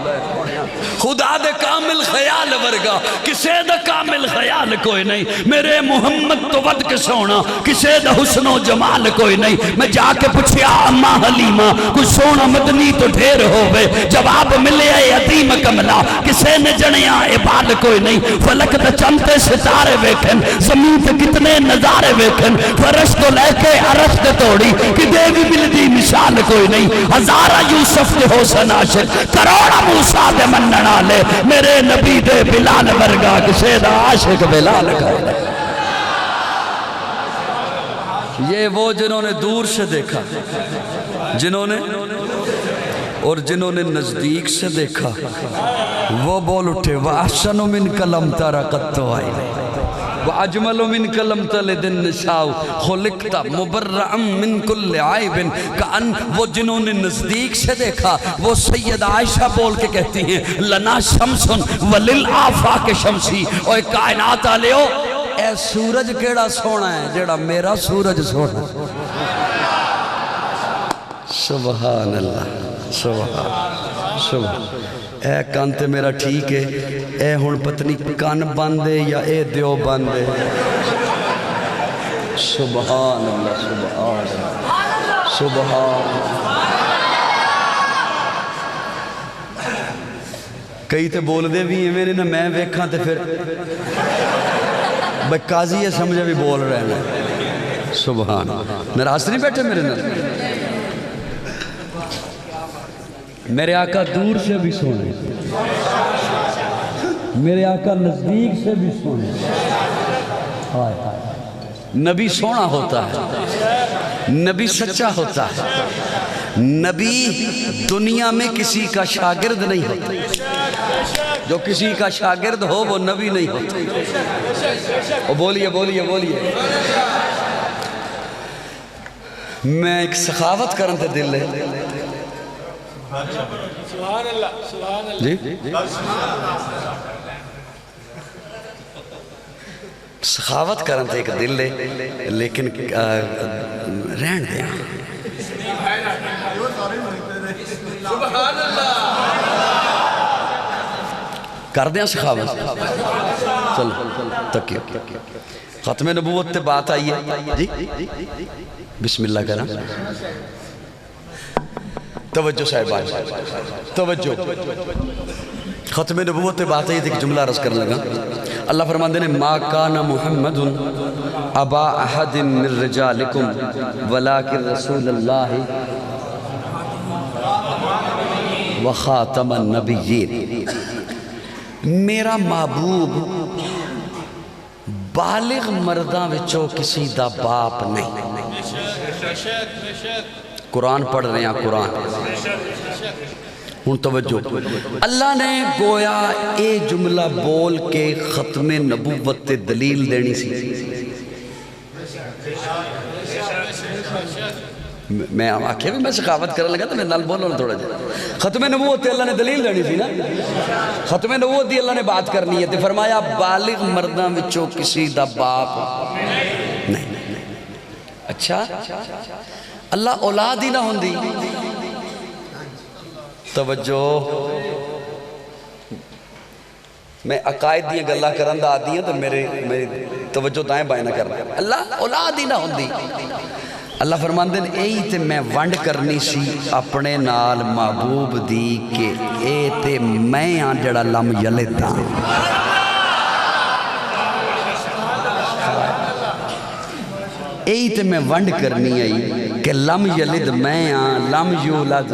A: خدا دے کامل خیال ورگا کسے دا کامل خیال کوئی نہیں. میرے محمد تو ود کے سونا کسے دا حسن و جمال کوئی نہیں. میں جا کے پوچھیا اماں حلیمہ کچھ سونا مدنی تو ڈھیر ہوئے, جواب ملے اے عظیم کملا کسے نے جنیا عبال کوئی نہیں. فلک دا چمتے ستارے ویکھن, زمین تے کتنے نظارے ویکھن, فرش تو لے کے عرش تے توڑی کہ دے بھی ملدی مثال کوئی نہیں. ہزارہ یوسف دے حسن عاشق, کروڑا موسیٰ دے منن آلے, میرے نبی دے بلال ورگا کسے دا عاشق بلال کا. یہ وہ جنہوں نے دور سے دیکھا, جنہوں نے اور جنہوں نے نزدیک سے دیکھا وہ بول اٹھے وَأَحْسَنُ مِنْكَ لَمْ تَرَ قَطُّ عَيْنَا وَأَجْمَلُ مِنْكَ لَمْ تَلِدِ النِّسَاءُ خُلِقْتَ مُبَرَّأً مِنْ كُلِّ عَيْبٍ کأن. وہ جنہوں نے نزدیک سے دیکھا وہ سید عائشہ بول کے کہتی ہیں لنا شمسن وَلِلْآفَاقِ شمسی. اوہ کائنات آلیو اے سورج کیڑا سونا ہے جیڑا میرا سورج سونا. سبحان اللہ, سبحان. اے کان تے میرا ٹھیک ہے, اے ہون پتنی کان باندے یا اے دیو باندے. سبحان اللہ, سبحان اللہ, سبحان. کئی تے بول دے بھی ہیں میرے نا میں ویکھاں تے پھر بھائی قاضی یہ سمجھے بھی بول رہے ہیں. سبحان. ناراض نہیں بیٹھے میرے نا. میرے آقا دور سے بھی سونے, میرے آقا نزدیک سے بھی سونے. نبی سونا ہوتا ہے, نبی سچا ہوتا ہے, نبی دنیا میں کسی کا شاگرد نہیں ہوتا، جو کسی کا شاگرد ہو وہ نبی نہیں ہوتا۔ بولیے بولیے بولیے۔ میں ایک سخاوت کرن تے دل ہے جی سخاوت کرن تے ایک دل ہے، لیکن رہن دیں کر دیں سخاوت۔ چلو تکیو ختم نبوت تے بات آئی ہے جی، بسم اللہ کرم، توجہ صاحبان توجہ۔ ختم نبوت تے بات آئی تھی، ایک جملہ عرض کرنے لگا۔ اللہ فرماندے نے ما کان محمد ابا احد من رجالکم ولکن رسول اللہ وخاتم النبیین۔ میرا محبوب بالغ مرداں وچوں کسی دا باپ نہیں۔ قرآن پڑھ رہے ہیں قرآن، ہن توجہ۔ اللہ نے گویا اے جملہ بول کے ختم نبوت تے دلیل دینی سی۔ میں آکھیا بھی میں سخاوت کرنے لگا تو میں نال بولو نا تھوڑا جا۔ ختم نبوت تے اللہ نے دلیل دینی سی نا، ختم نبوت دی اللہ نے بات کرنی ہے تے فرمایا بالغ مرداں وچوں کسی دا باپ نہیں۔ اچھا اللہ اولاد ہی نہ ہوندی؟ توجہ، میں عقائد دیا گلہ کرندہ آدھی ہیں تو میری توجہ دائیں بائیں نہ کرنا۔ اللہ اولاد ہی نہ ہوندی؟ اللہ فرماندے نے ایہی تے میں ونڈ کرنی سی اپنے نال محبوب دی کہ اے تے میں آن جڑا لم یلد دا۔ ایہی تے میں ونڈ کرنی آئی کہ لم یلد میں آن لم یولد۔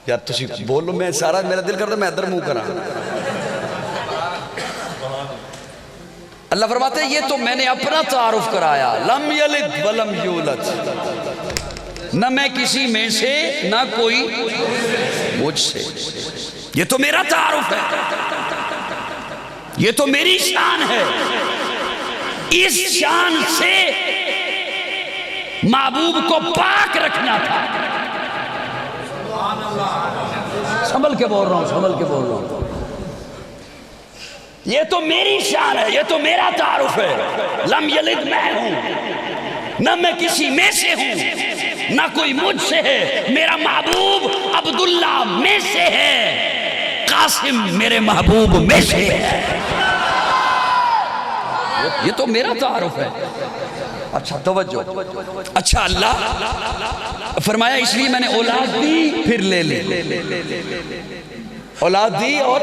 A: یار تسی بولو، میں سارا میرا دل کرتا میں ادھر منہ کرا۔ اللہ فرماتے ہیں یہ تو میں نے اپنا تعارف کرایا، لم یلد ولم یولد، نہ میں کسی میں سے نہ کوئی مجھ سے، یہ تو میرا تعارف ہے، یہ تو میری شان ہے۔ اس شان سے محبوب کو پاک رکھنا تھا۔ سنبھل کے بول رہا ہوں، سنبھل کے بول رہا ہوں۔ یہ تو میری شان ہے، یہ تو میرا تعارف ہے۔ لم یلد میں ہوں، نہ میں کسی میں سے ہوں، نہ کوئی مجھ سے ہے۔ میرا محبوب عبداللہ میں سے ہے، قاسم میرے محبوب میں سے ہے۔ یہ تو میرا تعارف ہے۔ اچھا توجہ، اچھا اللہ فرمایا اس لیے میں نے اولاد دی پھر لے لی، اولاد دی اور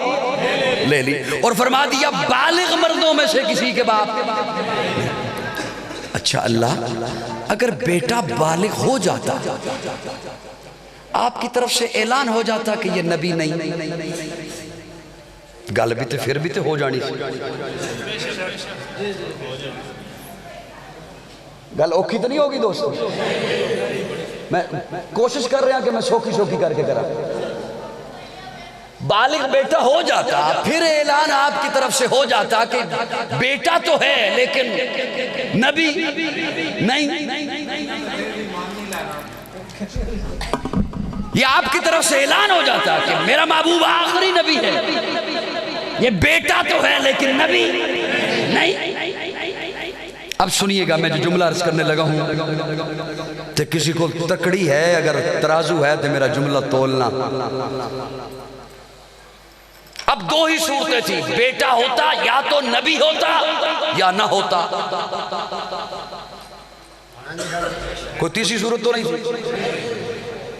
A: لے لی، اور فرما دیا بالغ مردوں میں سے کسی کے باپ۔ اچھا اللہ اگر بیٹا بالغ ہو جاتا آپ کی طرف سے اعلان ہو جاتا کہ یہ نبی نہیں، گل بھی تو پھر بھی تو ہو جانی سی، گل اوکھی تو نہیں ہوگی دوستو۔ میں کوشش کر رہا کہ میں سوکھی سوکھی کر کے کرا۔ بالغ بیٹا ہو جاتا پھر اعلان آپ کی طرف سے ہو جاتا کہ بیٹا تو ہے لیکن نبی نہیں۔ یہ آپ کی طرف سے اعلان ہو جاتا کہ میرا محبوب آخری نبی ہے، یہ بیٹا تو ہے لیکن نبی نہیں۔ اب سنیے گا میں جو جملہ عرض کرنے لگا ہوں تو کسی کو تکڑی ہے، اگر ترازو ہے تو میرا جملہ تولنا۔ اب دو ہی صورتیں تھی، بیٹا ہوتا یا تو نبی ہوتا یا نہ ہوتا، کوئی تیسری صورت تو نہیں تھی۔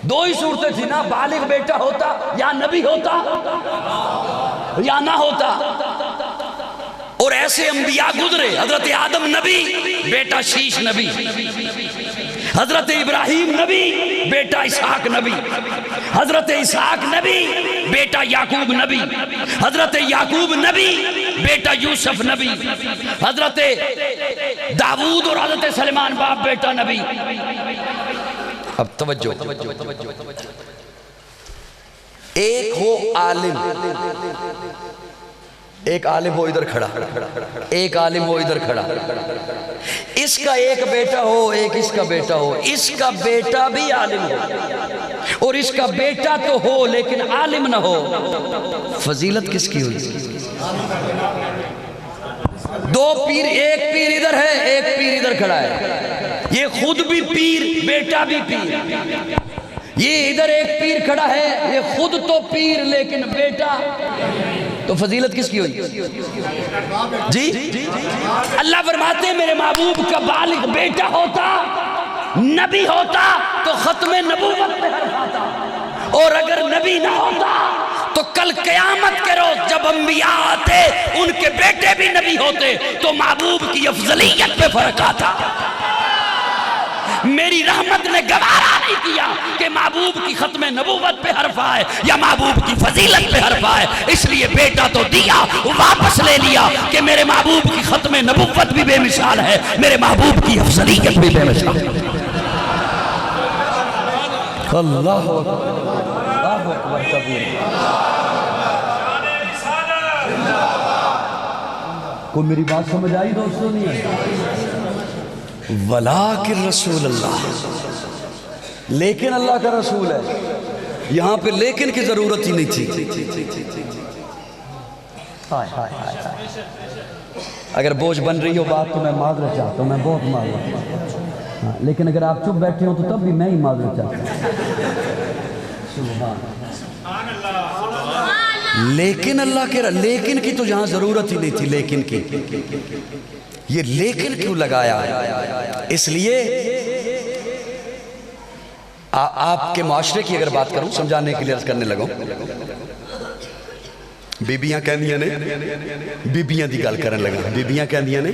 A: دو ہی صورتیں تھی نا، بالغ بیٹا ہوتا یا نبی ہوتا یا نہ ہوتا۔ اور ایسے انبیاء گزرے، حضرت آدم نبی، بیٹا شیش نبی، حضرت ابراہیم نبی، بیٹا اسحاق نبی، حضرت اسحاق نبی، بیٹا یعقوب نبی، حضرت یعقوب نبی، بیٹا یوسف نبی، حضرت داؤد اور حضرت سلیمان باپ بیٹا نبی۔ اب توجہ، ایک ہو عالم، ایک عالم ہو ادھر کھڑا، ایک عالم ہو ادھر کھڑا، اس کا ایک بیٹا ہو، ایک اس کا بیٹا ہو، اس کا بیٹا بھی عالم ہو اور اس کا بیٹا تو ہو لیکن عالم نہ ہو، فضیلت کس کی ہوئی؟ دو پیر، ایک پیر ادھر ہے، ایک پیر ادھر کھڑا ہے، یہ خود بھی پیر، بیٹا بھی پیر، یہ ادھر ایک پیر کھڑا ہے، یہ خود تو پیر لیکن بیٹا، تو فضیلت کس کی ہوئی؟ جی اللہ فرماتے ہیں میرے محبوب کا بالغ بیٹا ہوتا، نبی ہوتا تو ختم نبوت پہ حرف آتا، اور اگر نبی نہ ہوتا تو کل قیامت کے روز جب انبیاء آتے ان کے بیٹے بھی نبی ہوتے تو محبوب کی افضلیت پہ فرق آتا۔ میری رحمت نے گوارا نہیں کیا کہ محبوب کی ختم نبوت پہ حرف آئے یا محبوب کی فضیلت پہ حرف آئے، اس لیے بیٹا تو دیا، واپس لے لیا کہ میرے محبوب کی ختم نبوت بھی بے مثال ہے، میرے محبوب کی افضلیت بھی بے مثال ہے۔ اللہ اکبر کبیر۔ کوئی میری بات سمجھ آئی دوستوں؟ نہیں ہے؟ ولیکن رسول اللہ، لیکن اللہ کا رسول ہے، یہاں پہ لیکن کی ضرورت ہی نہیں تھی۔ اگر بوجھ بن رہی ہو بات تو میں معذرت چاہتا ہوں، میں بہت معذرت چاہتا ہوں، لیکن اگر آپ چپ بیٹھے ہو تو تب بھی میں ہی معذرت چاہتا ہوں۔ لیکن اللہ کے لیکن کی تو یہاں ضرورت ہی نہیں تھی، لیکن کی یہ لیکن کیوں لگایا؟ اس لیے آپ کے معاشرے کی اگر بات کروں سمجھانے کے لیے عرض کرنے لگوں، بیبیاں کہندیاں نے، بیبیاں دی گل کرنے لگا، بیبیاں کہندیاں نے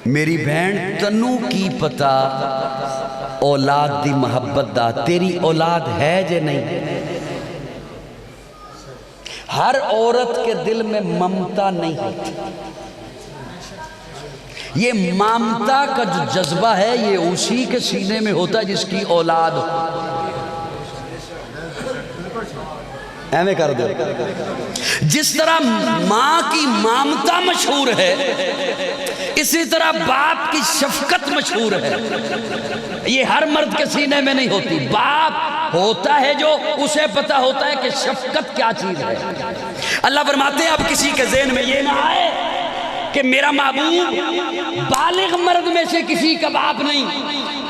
A: میری بہن تنو کی پتا اولاد دی محبت دا، تیری اولاد ہے جے نہیں؟ ہر عورت کے دل میں ممتا نہیں ہوتی، یہ مامتا کا جو جذبہ ہے یہ اسی کے سینے میں ہوتا ہے جس کی اولاد ہو۔ ایویں کر دو، جس طرح ماں کی مامتا مشہور ہے اسی طرح باپ کی شفقت مشہور ہے، یہ ہر مرد کے سینے میں نہیں ہوتی۔ باپ ہوتا ہے جو اسے پتا ہوتا ہے کہ شفقت کیا چیز ہے۔ اللہ فرماتے ہیں اب کسی کے ذہن میں یہ نہ آئے کہ میرا محبوب بالغ مرد میں سے کسی کا باپ نہیں،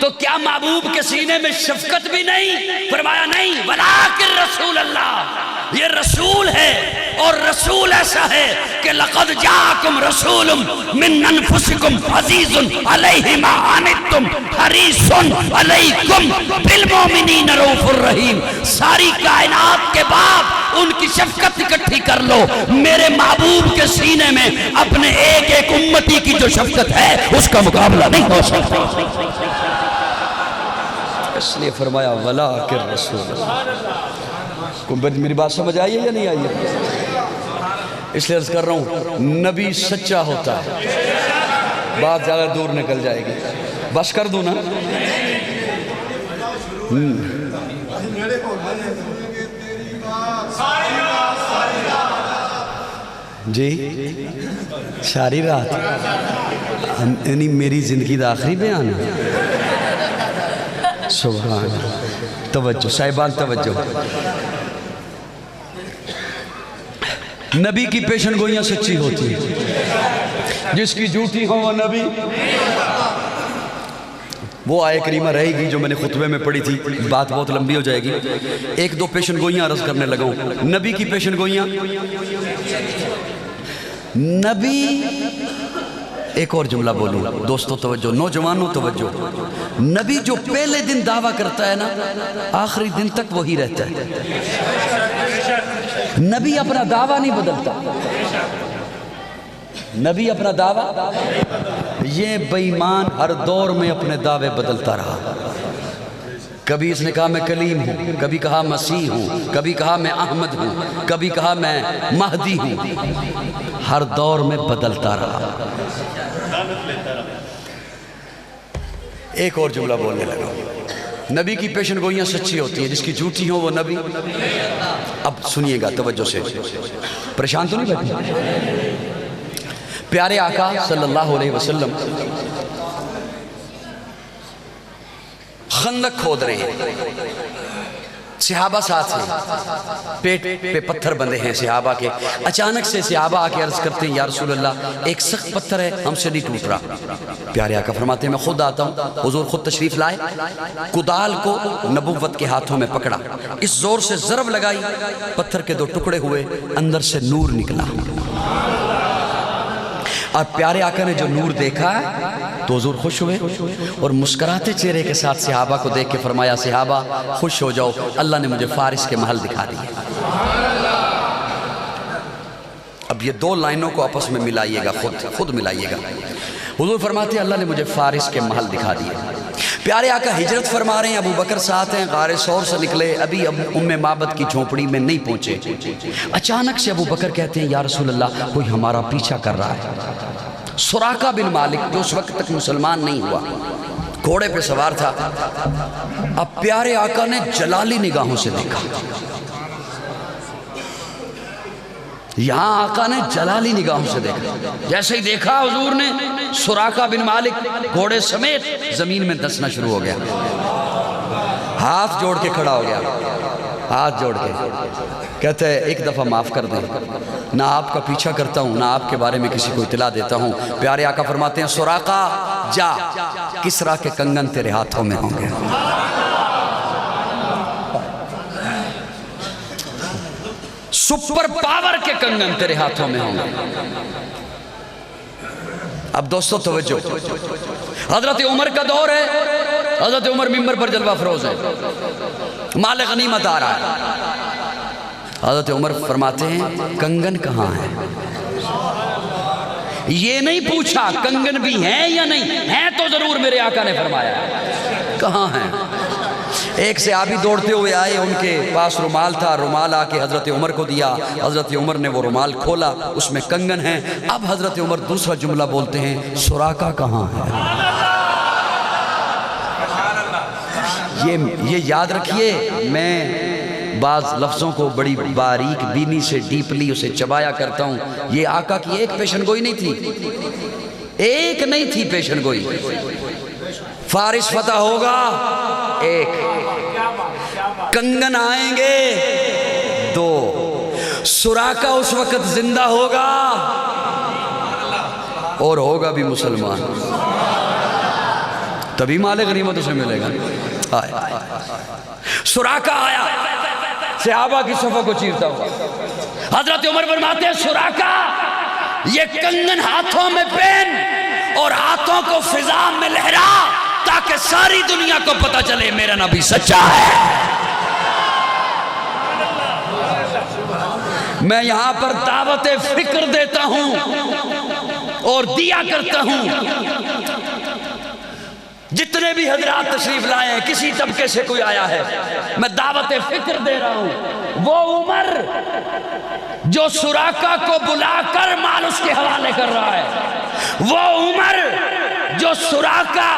A: تو کیا محبوب کے سینے میں شفقت بھی نہیں؟ فرمایا نہیں، ولیکن رسول اللہ، یہ رسول ہے، اور رسول ایسا ہے کہ لقد جاءکم رسول من انفسکم عزیز علیہ ما عنتم حریص علیکم بالمؤمنین رؤوف الرحیم۔ ساری کائنات کے بعد ان کی شفقت اکٹھی کر لو، میرے محبوب کے سینے میں اپنے ایک ایک امتی کی جو شفقت ہے اس کا مقابلہ نہیں ہو سکتا۔ اس لیے فرمایا ولیکن رسول اللہ۔ میری بات سمجھ آئی ہے یا نہیں آئی ہے؟ اس لیے عرض کر رہا ہوں نبی سچا ہوتا ہے، بات زیادہ دور نکل جائے گی، بس کر دوں نا؟ جی ساری رات یعنی میری زندگی دا آخری بیان ہے؟ سبحان اللہ۔ توجہ صاحبان، توجہ، نبی کی پیشن گوئیاں سچی ہوتی ہیں، جس کی جھوٹی ہو وہ نبی۔ وہ آیت کریمہ رہے گی جو میں نے خطبے میں پڑھی تھی، بات بہت لمبی ہو جائے گی، ایک دو پیشن گوئیاں عرض کرنے لگا ہوں۔ نبی کی پیشن گوئیاں، نبی، ایک اور جملہ بولوں دوستو توجہ، نوجوانوں توجہ، نبی جو پہلے دن دعویٰ کرتا ہے نا آخری دن تک وہی رہتا ہے۔ نبی اپنا دعویٰ نہیں بدلتا، نبی اپنا دعویٰ، یہ بے ایمان ہر دور میں اپنے دعوے بدلتا رہا۔ کبھی اس نے کہا میں کلیم ہوں، کبھی کہا مسیح ہوں، کبھی کہا میں احمد ہوں، کبھی کہا میں مہدی ہوں، ہر دور میں بدلتا رہا۔ ایک اور جملہ بولنے لگا، نبی کی پیشن گوئیاں سچی ہوتی ہیں، جس کی جھوٹی ہوں وہ نبی۔ اب سنیے گا توجہ سے، پریشان تو نہیں بیٹھے؟ پیارے آقا صلی اللہ علیہ وسلم خندق کھود رہے ہیں، صحابہ ساتھ ہیں، پیٹ پہ پتھر بندے ہیں صحابہ کے۔ اچانک سے صحابہ آ کے عرض کرتے ہیں یا رسول اللہ ایک سخت پتھر ہے، ہم سے نہیں ٹوٹ رہا۔ پیارے آقا فرماتے ہیں میں خود آتا ہوں۔ حضور خود تشریف لائے، کدال کو نبوت کے ہاتھوں میں پکڑا، اس زور سے ضرب لگائی، پتھر کے 2 ٹکڑے ہوئے، اندر سے نور نکلا۔ اور پیارے آقا نے جو نور دیکھا تو حضور خوش ہوئے اور مسکراتے چہرے کے ساتھ صحابہ کو دیکھ کے فرمایا صحابہ خوش ہو جاؤ، اللہ نے مجھے فارس کے محل دکھا دیے۔ اب یہ 2 لائنوں کو آپس میں ملائیے گا، خود ملائیے گا۔ حضور فرماتے ہیں اللہ نے مجھے فارس کے محل دکھا دیے۔ پیارے آقا ہجرت فرما رہے ہیں، ابو بکر ساتھ ہیں، غار ثور سے نکلے، ابھی ام معبد کی جھونپڑی میں نہیں پہنچے۔ اچانک سے ابو بکر کہتے ہیں یا رسول اللہ کوئی ہمارا پیچھا کر رہا ہے۔ سراقہ بن مالک جو اس وقت تک مسلمان نہیں ہوا، گھوڑے پہ سوار تھا، اب پیارے آقا نے جلالی نگاہوں سے دیکھا۔ یہاں آقا نے جلالی نگاہوں سے دیکھا، جیسے ہی دیکھا حضور نے سراقہ بن مالک گھوڑے سمیت زمین میں دسنا شروع ہو گیا، ہاتھ جوڑ کے کھڑا ہو گیا، ہاتھ جوڑ کے کہتے ہیں ایک دفعہ معاف کر دیں، نہ آپ کا پیچھا کرتا ہوں نہ آپ کے بارے میں کسی کو اطلاع دیتا ہوں۔ پیارے آقا فرماتے ہیں سراقہ جا، کسرا کے کنگن تیرے ہاتھوں میں ہوں گے۔ سپر پاور کے کنگن تیرے ہاتھوں میں ہوں گے۔ اب دوستو توجہ، حضرت عمر کا دور ہے، حضرت عمر ممبر پر جلوہ افروز ہے، مال غنیمت آ رہا ہے۔ حضرت عمر فرماتے ہیں کنگن کہاں ہے؟ یہ نہیں پوچھا کنگن بھی ہیں یا نہیں ہیں، تو ضرور میرے آقا نے فرمایا کہاں ہیں۔ ایک صحابی دوڑتے ہوئے آئے، ان کے پاس رومال تھا، رومال آ کے حضرت عمر کو دیا، حضرت عمر نے وہ رومال کھولا، اس میں کنگن ہیں۔ اب حضرت عمر دوسرا جملہ بولتے ہیں سراقہ کہاں ہے؟ یہ یاد رکھیے، میں بعض لفظوں کو بڑی باریک بینی سے ڈیپلی اسے چبایا کرتا ہوں۔ یہ آقا کی ایک پیشن گوئی نہیں تھی، ایک نہیں تھی پیشن گوئی۔ فارس فتح ہوگا ایک، کنگن آئیں گے 2، سراقہ اس وقت زندہ ہوگا اور ہوگا بھی مسلمان، تبھی مال غنیمت اسے ملے گا۔ سراقہ آیا، صحابہ کی صفوں کو چیرتا ہوا، حضرت عمر فرماتے ہیں سراقہ یہ کنگن ہاتھوں میں پہن اور ہاتھوں کو فضا میں لہرا، تاکہ ساری دنیا کو پتہ چلے میرا نبی سچا ہے۔ میں یہاں پر دعوت فکر دیتا ہوں اور دیا کرتا ہوں، جتنے بھی حضرات تشریف لائے ہیں، کسی طبقے سے کوئی آیا ہے، میں دعوت فکر دے رہا ہوں۔ وہ عمر جو سراقہ کو بلا کر مال اس کے حوالے کر رہا ہے، وہ عمر جو سراقہ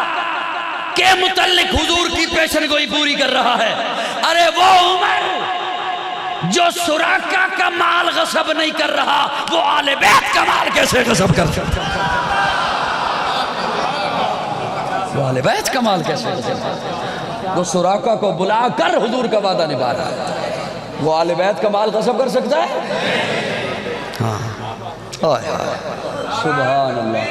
A: کے متعلق حضور کی پیشن گوئی پوری کر رہا ہے، ارے وہ عمر جو سراقہ کا مال غصب نہیں کر رہا، وہ آل بیت کا مال کیسے غصب کر سکتا؟ وہ آل بیت کا مال کیسے غصب کرتا؟ وہ سراقہ کو بلا کر حضور کا وعدہ نبھا رہا ہے، وہ آل بیت کا مال غصب کر سکتا ہے؟ ہاں، سبحان اللہ۔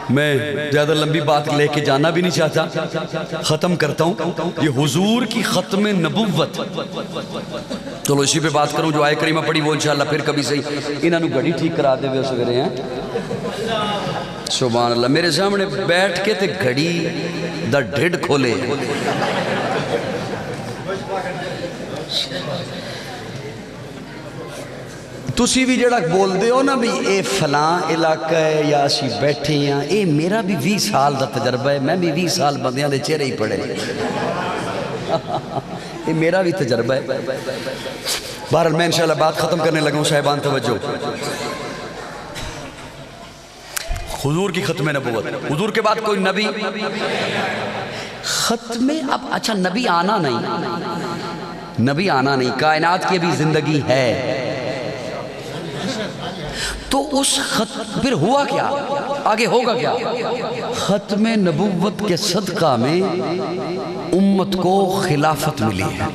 A: میں زیادہ لمبی بات لے کے جانا بھی نہیں چاہتا، ختم کرتا ہوں۔ یہ حضور کی ختم نبوت، چلو اسی پہ بات کروں، جو آیت کریمہ پڑھی وہ انشاءاللہ پھر کبھی صحیح انہوں نے گھڑی ٹھیک کرا دے ہوئے سویرے ہیں۔ سبحان اللہ، میرے سامنے بیٹھ کے تے گھڑی دا ڈھڈ کھولے۔ تسی بھی جڑا بول دے ہو نا بھی اے فلاں علاقہ ہے یا اسی بیٹھے ہیں، اے میرا بھی 20 سال دا تجربہ ہے، میں بھی 20 سال بندیاں دے چہرے ہی پڑھے، اے میرا بھی تجربہ ہے۔ بہرحال میں انشاءاللہ بات ختم کرنے لگا ہوں، صاحبان توجہ۔ حضور کی ختم نبوت، حضور کے بعد کوئی نبی ختم، اب اچھا نبی آنا نہیں، کائنات کی بھی زندگی ہے، تو اس پھر ہوا کیا، آگے ہوگا کیا؟ ختم نبوت کے صدقہ میں امت کو خلافت ملی ہے۔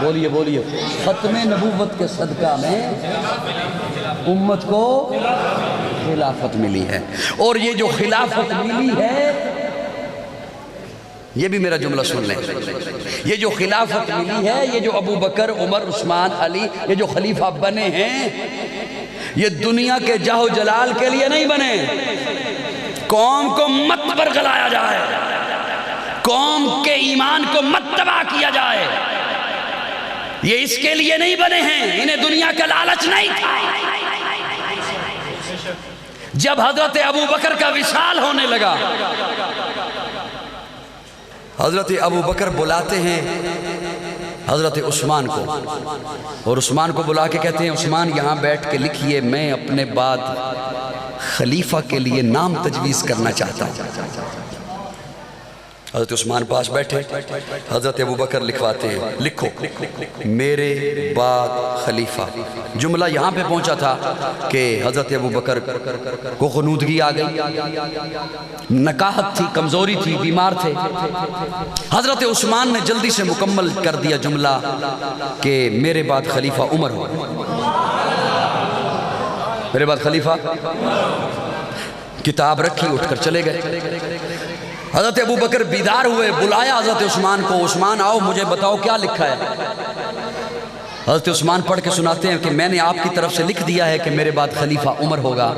A: بولیے ختم نبوت کے صدقہ میں امت کو خلافت ملی ہے، اور یہ جو خلافت ملی ہے، یہ بھی میرا جملہ سن لیں، یہ جو خلافت ملی ہے، یہ جو ابو بکر، عمر، عثمان، علی، یہ جو خلیفہ بنے ہیں، یہ دنیا کے جاہ و جلال کے لیے نہیں بنے، قوم کو مت برگلایا جائے، قوم کے ایمان کو مت تباہ کیا جائے، یہ اس کے لیے نہیں بنے ہیں، انہیں دنیا کا لالچ نہیں تھا۔ جب حضرت ابو بکر کا وصال ہونے لگا، حضرت ابو بکر بلاتے ہیں حضرت عثمان کو، اور عثمان کو بلا کے کہتے ہیں عثمان یہاں بیٹھ کے لکھیے، میں اپنے بعد خلیفہ کے لیے نام تجویز کرنا چاہتا ہوں۔ حضرت عثمان پاس بیٹھے، حضرت ابو بکر لکھواتے ہیں، لکھو میرے بعد خلیفہ۔ جملہ یہاں پہ پہنچا تھا کہ حضرت ابو بکر کو غنودگی آ گئی، نکاہت تھی، کمزوری تھی، بیمار تھے۔ حضرت عثمان نے جلدی سے مکمل کر دیا جملہ کہ میرے بعد خلیفہ عمر ہو، میرے بعد خلیفہ، کتاب رکھی، اٹھ کر چلے گئے۔ حضرت ابو بکر بیدار ہوئے، بلایا حضرت عثمان کو، عثمان آؤ مجھے بتاؤ کیا لکھا ہے۔ حضرت عثمان پڑھ کے سناتے ہیں کہ میں نے آپ کی طرف سے لکھ دیا ہے کہ میرے بعد خلیفہ عمر ہوگا۔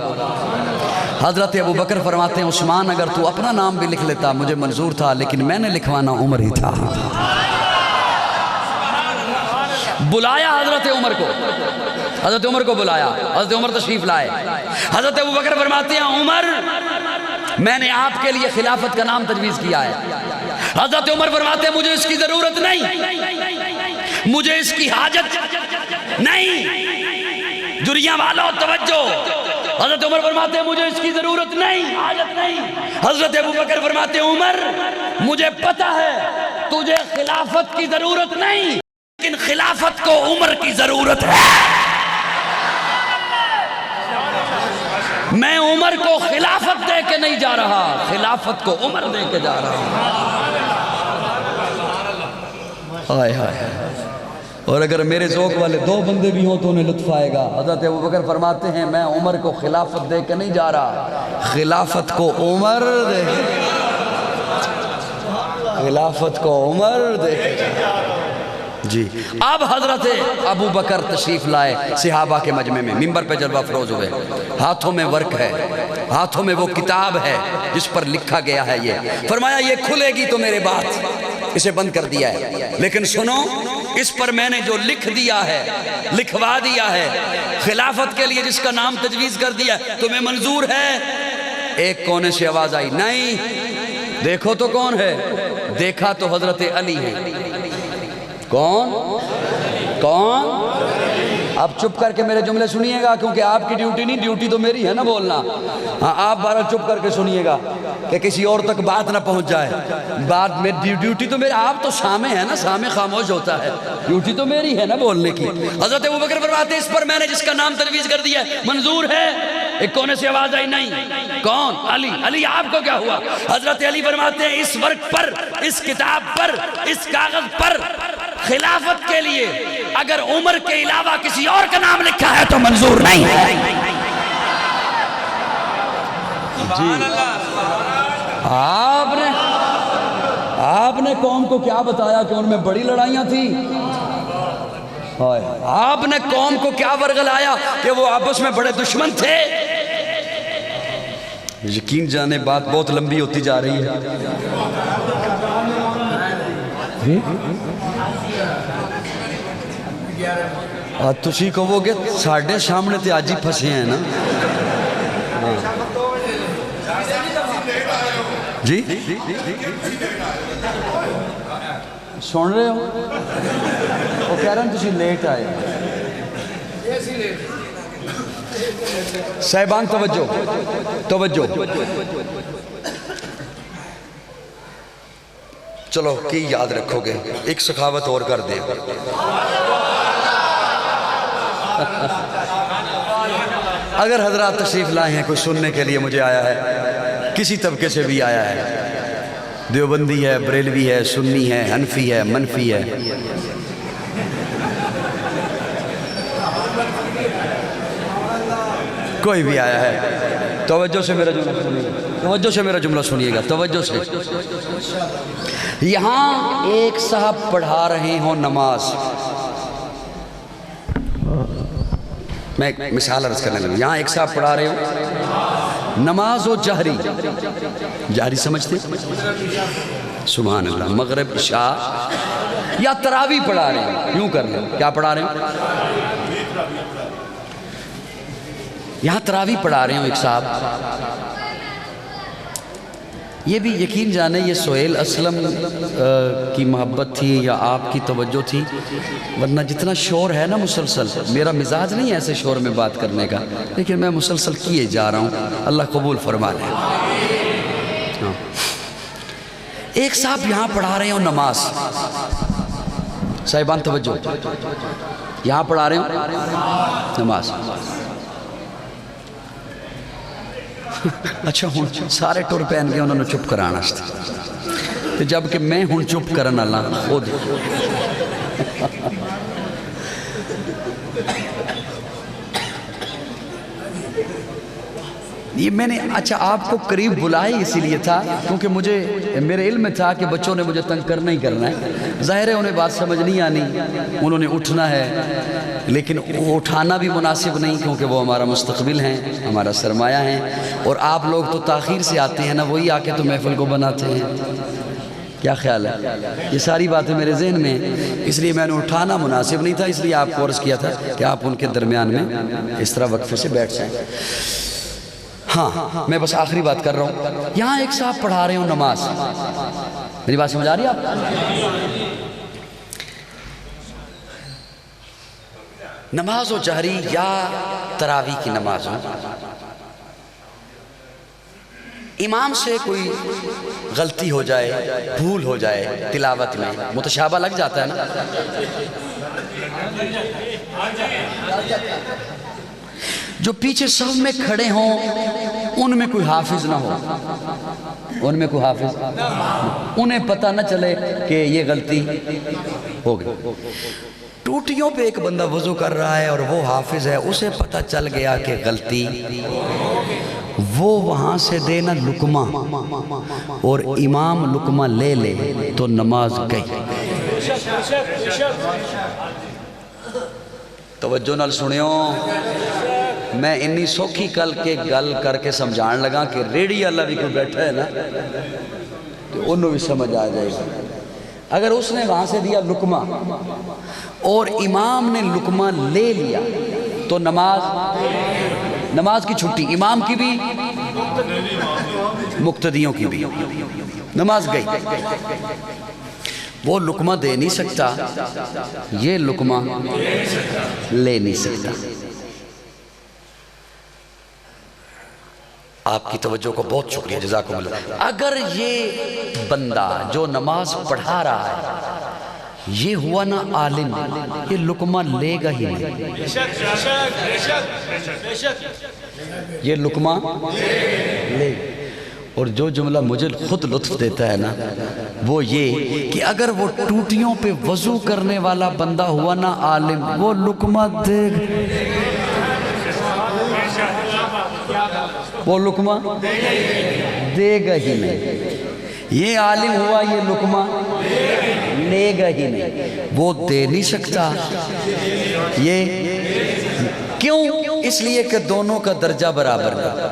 A: حضرت ابو بکر فرماتے ہیں عثمان اگر تو اپنا نام بھی لکھ لیتا مجھے منظور تھا، لیکن میں نے لکھوانا عمر ہی تھا۔ بلایا حضرت عمر کو، حضرت عمر کو بلایا، حضرت عمر تشریف لائے۔ حضرت ابو بکر فرماتے ہیں عمر میں نے آپ کے لیے خلافت کا نام تجویز کیا ہے۔ حضرت عمر فرماتے ہیں مجھے اس کی ضرورت نہیں، مجھے اس کی حاجت نہیں، دنیا والوں توجہ، حضرت عمر فرماتے ہیں مجھے اس کی ضرورت نہیں، حاجت نہیں۔ حضرت ابو بکر فرماتے ہیں عمر مجھے پتا ہے تجھے خلافت کی ضرورت نہیں، لیکن خلافت کو عمر کی ضرورت ہے۔ میں عمر کو خلافت دے کے نہیں جا رہا، خلافت کو عمر دے کے جا رہا ہوں۔ آئے آئے، اور اگر میرے ذوق والے دو بندے بھی ہوں تو انہیں لطف آئے گا۔ حضرت ابو بکر فرماتے ہیں میں عمر کو خلافت دے کے نہیں جا رہا، خلافت کو عمر دے، خلافت کو عمر دے کے جا رہا۔ جی اب حضرت ابو بکر تشریف لائے صحابہ کے مجمع میں، منبر پہ جلوہ افروز ہوئے، ہاتھوں میں ورق ہے، ہاتھوں میں وہ کتاب ہے جس پر لکھا گیا ہے، یہ فرمایا یہ کھلے گی تو میرے بات، اسے بند کر دیا ہے، لیکن سنو اس پر میں نے جو لکھ دیا ہے، لکھوا دیا ہے، خلافت کے لیے جس کا نام تجویز کر دیا ہے، تمہیں منظور ہے؟ ایک کونے سے آواز آئی نہیں، دیکھو تو کون ہے؟ دیکھا تو حضرت علی ہے۔ کون؟ اب چپ کر کے میرے جملے سنیے گا، کیونکہ آپ کی ڈیوٹی نہیں، ڈیوٹی تو میری ہے نا بولنا۔ ہاں آپ بارہ چپ کر کے سنیے گا کہ کسی اور تک بات نہ پہنچ جائے، بات میں ڈیوٹی تو میری، آپ تو سامع ہے نا، سامع خاموش ہوتا ہے، ڈیوٹی تو میری ہے نا بولنے کی۔ حضرت ابو بکر فرماتے ہیں اس پر میں نے جس کا نام تجویز کر دیا ہے منظور ہے؟ ایک کونے سے آواز آئی نہیں، کون؟ علی۔ علی آپ کو کیا ہوا؟ حضرت علی فرماتے ہیں اس ورق پر، اس کتاب پر، اس کاغذ پر خلافت کے لیے اگر عمر کے علاوہ کسی اور کا نام لکھا ہے تو منظور نہیں ہے۔ جی آپ نے قوم کو کیا بتایا کہ ان میں بڑی لڑائیاں تھیں؟ آپ نے قوم کو کیا ورغلایا کہ وہ آپس میں بڑے دشمن تھے؟ یقین جانے بات بہت لمبی ہوتی جا رہی ہے۔ تسی کہو گے ساڑھے سامنے تے آج ہی پھنسے ہیں نا۔ جی سن رہے ہو؟ وہ کہہ رہے ہیں تسی لیٹ آئے صاحبان توجہ چلو کی یاد رکھو گے ایک سخاوت اور کر دے اگر حضرات تشریف لائے ہیں کوئی سننے کے لیے مجھے آیا ہے کسی طبقے سے بھی آیا ہے دیوبندی ہے بریلوی ہے سنی ہے حنفی ہے منفی ہے کوئی بھی آیا ہے توجہ سے میرا جملہ سنیے گا توجہ سے یہاں ایک صاحب پڑھا رہے ہوں نماز میں ایک مثال عرض کرنے لگا یہاں ایک صاحب پڑھا رہے ہوں نماز و جہری سمجھتے سبحان اللہ مغرب عشاء یا تراویح پڑھا رہے ہیں یوں کر لیں کیا پڑھا رہے ہیں یہاں تراویح پڑھا رہے ہوں ایک صاحب یہ بھی یقین جانے یہ سہیل اسلم کی محبت تھی یا آپ کی توجہ تھی ورنہ جتنا شور ہے نا مسلسل میرا مزاج نہیں ہے ایسے شور میں بات کرنے کا لیکن میں مسلسل کیے جا رہا ہوں اللہ قبول فرما لے ایک صاحب یہاں پڑھا رہے ہوں نماز صاحبان توجہ یہاں پڑھا رہے ہوں نماز اچھا ہوں سارے ٹور پہن کے انہوں نے چپ کرانا تو جبکہ میں ہوں چپ کرنا اللہ خود یہ میں نے اچھا آپ کو قریب بلائی اسی لیے تھا کیونکہ مجھے میرے علم میں تھا کہ بچوں نے مجھے تنگ کرنا ہی کرنا ہے ظاہر ہے انہیں بات سمجھ نہیں آنی انہوں نے اٹھنا ہے لیکن وہ اٹھانا بھی مناسب نہیں کیونکہ وہ ہمارا مستقبل ہیں ہمارا سرمایہ ہیں اور آپ لوگ تو تاخیر سے آتے ہیں نا وہی آ کے تو محفل کو بناتے ہیں کیا خیال ہے یہ ساری باتیں میرے ذہن میں اس لیے میں نے اٹھانا مناسب نہیں تھا اس لیے آپ کو عرض کیا تھا کہ آپ ان کے درمیان میں اس طرح وقفے سے بیٹھ جائیں ہاں میں بس آخری بات کر رہا ہوں یہاں ایک صاحب پڑھا رہے ہوں نماز میری بات سمجھ آ رہی ہے آپ نماز و جہری یا تراویح کی نماز ہو امام سے کوئی غلطی ہو جائے بھول ہو جائے تلاوت میں متشابہ لگ جاتا ہے نا جو پیچھے صف میں کھڑے ہوں ان میں کوئی حافظ نہ ہو انہیں پتہ نہ چلے کہ یہ غلطی ہو گئی ٹوٹیوں پہ ایک بندہ وضو کر رہا ہے اور وہ حافظ ہے اسے پتہ چل گیا کہ غلطی وہ وہاں سے دینا لقمہ اور امام لقمہ لے لے تو نماز گئی توجہ نال سنیو میں انی سوکھی کل کے گل کر کے سمجھان لگا کہ ریڈی اللہ بھی کوئی بیٹھا ہے نا تو انہوں بھی سمجھ آ جائے گا اگر اس نے وہاں سے دیا لقمہ اور امام نے لقمہ لے لیا تو نماز کی چھٹی امام کی بھی مقتدیوں کی بھی نماز گئی وہ لقمہ دے نہیں سکتا یہ لقمہ لے نہیں سکتا آپ کی توجہ کو بہت شکریہ جزاکم اللہ اگر یہ بندہ جو نماز پڑھا رہا ہے یہ ہوا نا عالم یہ لقمہ لے گا ہی نہیں یہ لقمہ لے اور جو جملہ مجھے خود لطف دیتا ہے نا وہ یہ کہ اگر وہ ٹوٹیوں پہ وضو کرنے والا بندہ ہوا نا عالم وہ لقمہ دے گا وہ لقمہ دے گا ہی نہیں یہ عالم ہوا یہ لقمہ لے گا ہی نہیں وہ دے نہیں سکتا یہ کیوں اس لیے کہ دونوں کا درجہ برابر ہے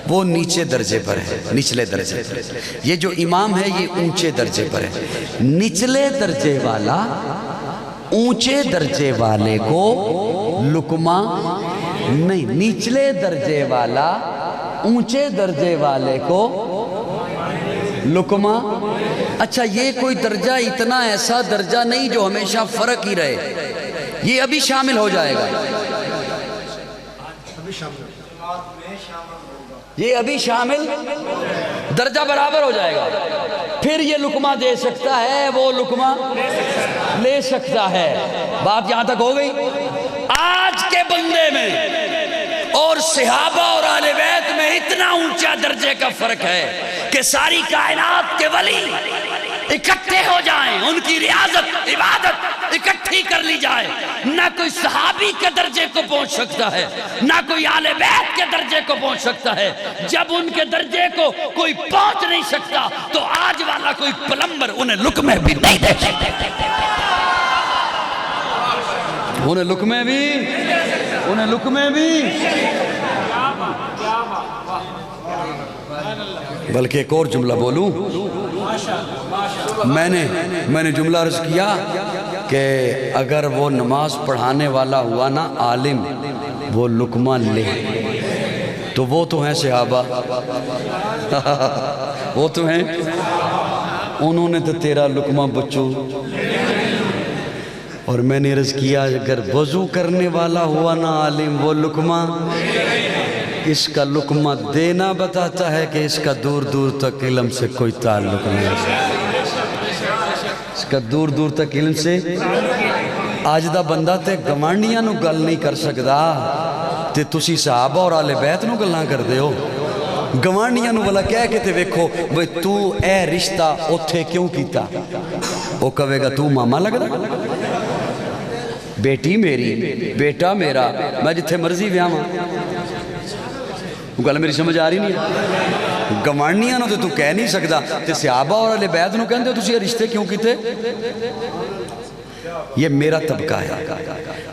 A: وہ نیچے درجے پر ہے نچلے درجے پر یہ جو امام ہے یہ اونچے درجے پر ہے نچلے درجے والا اونچے درجے والے کو لقمہ نہیں نچلے درجے والا اونچے درجے والے کو لقمہ اچھا یہ کوئی درجہ اتنا ایسا درجہ نہیں جو ہمیشہ فرق ہی رہے، یہ ابھی شامل ہو جائے گا، یہ ابھی شامل، درجہ برابر ہو جائے گا، پھر یہ لقمہ دے سکتا ہے، وہ لقمہ لے سکتا ہے۔ بات یہاں تک ہو گئی؟ آج کے بندے میں اور صحابہ اور اہل بیت میں اتنا اونچا درجے کا فرق ہے کہ ساری کائنات کے ولی اکٹھے ہو جائیں، ان کی ریاضت عبادت اکٹھی کر لی جائے، نہ کوئی صحابی کے درجے کو پہنچ سکتا ہے، نہ کوئی اہل بیت کے درجے کو پہنچ سکتا ہے۔ جب ان کے درجے کو کوئی پہنچ نہیں سکتا تو آج والا کوئی پلمبر انہیں لقمے بھی نہیں دے سکتے، انہیں لقمے بھی بلکہ ایک اور جملہ بولوں، میں نے جملہ عرض کیا کہ اگر وہ نماز پڑھانے والا ہوا نا عالم، وہ لقمہ لے تو وہ تو ہیں صحابہ، وہ تو ہیں، انہوں نے تو تیرا لقمہ بچو۔ اور میں نے عرض کیا اگر وضو کرنے والا ہوا نا عالم، وہ لقمہ، اس کا لقمہ دینا بتاتا ہے کہ اس کا دور دور تک علم سے کوئی تعلق نہیں ہے، اس کا دور دور تک علم سے۔ آج دا بندہ تے گوانڈیاں نو گل نہیں کر سکدا تے تسی صحابہ اور اہل بیت نو گلاں کر دے ہو۔ گوانڈیاں نو بلا کہہ کے تے ویکھو بھئی تو اے رشتہ اوتھے کیوں کیتا، وہ کہے گا تو ماما لگدا، بیٹی میری بیٹا میرا، میں جتھے مرضی ویاواں، گل میری سمجھ آ رہی نہیں ہے؟ گوانڈیاں نو تو کہہ نہیں سکدا تے صحابہ اور اہل بیت نو کہندے ہو تسی یہ رشتے کیوں کیتے؟ یہ میرا طبقہ ہے،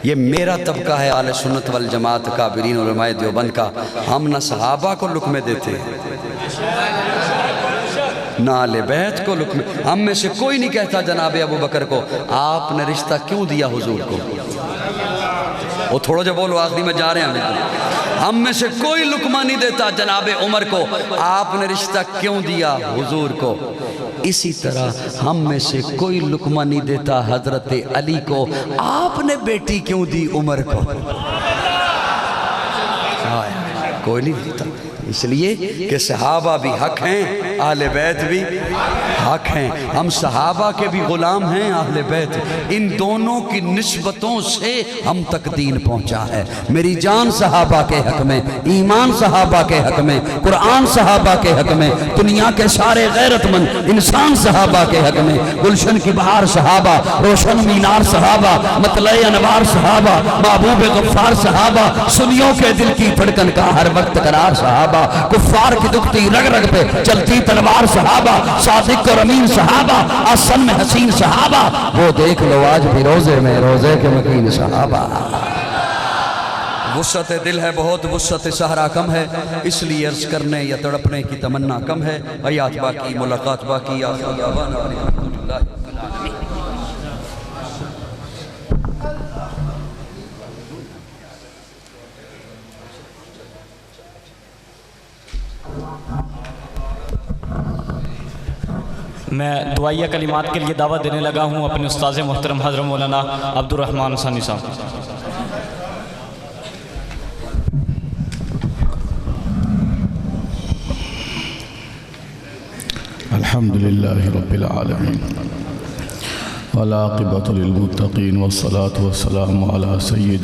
A: یہ میرا طبقہ ہے اہل سنت والجماعت کابرین علماء دیوبند کا، ہم نہ صحابہ کو لقمے دیتے نہ اہل بیت کو لقمے۔ ہم میں سے کوئی نہیں کہتا جناب ابو بکر کو آپ نے رشتہ کیوں دیا حضور کو، وہ تھوڑا جا بولو آخری میں جا رہے ہیں۔ ہم میں سے کوئی لقمہ نہیں دیتا جناب عمر کو آپ نے رشتہ کیوں دیا حضور کو، اسی طرح ہم میں سے کوئی لقمہ نہیں دیتا حضرت علی کو آپ نے بیٹی کیوں دی عمر کو، کوئی نہیں دیتا، اس لیے کہ صحابہ بھی حق ہیں، اہل بیت بھی حق ہیں، ہم صحابہ کے بھی غلام ہیں، اہل بیت، ان دونوں کی نسبتوں سے ہم تک دین پہنچا ہے۔ میری جان صحابہ کے حق میں، ایمان صحابہ کے حق میں، قرآن صحابہ کے حق میں، دنیا کے سارے غیرت مند انسان صحابہ کے حق میں، گلشن کی بہار صحابہ، روشن مینار صحابہ، مطلع انوار صحابہ، محبوب غفار صحابہ، سنیوں کے دل کی دھڑکن کا ہر وقت قرار صحابہ، کفار کی دکھتی رگ رگ پہ چلتی تلوار صحابہ، صادق اور امین صحابہ، آسن میں حسین صحابہ، وہ دیکھ لو آج بھی روزے میں روزے کے مکین صحابہ۔ وسعت دل ہے بہت، وسعت صحرا کم ہے، اس لیے عرض کرنے یا تڑپنے کی تمنا کم ہے۔ حیات باقی، ملاقات باقی، آخر دعوانا الحمدللہ۔
D: میں دعائیہ کلمات کے لیے دعوت دینے لگا ہوں اپنے استاذ محترم حضرت مولانا عبد الرحمن ثانی صاحب۔
B: الحمدللہ رب العالمین والعاقبۃ للمتقین والصلاة والسلام علی سید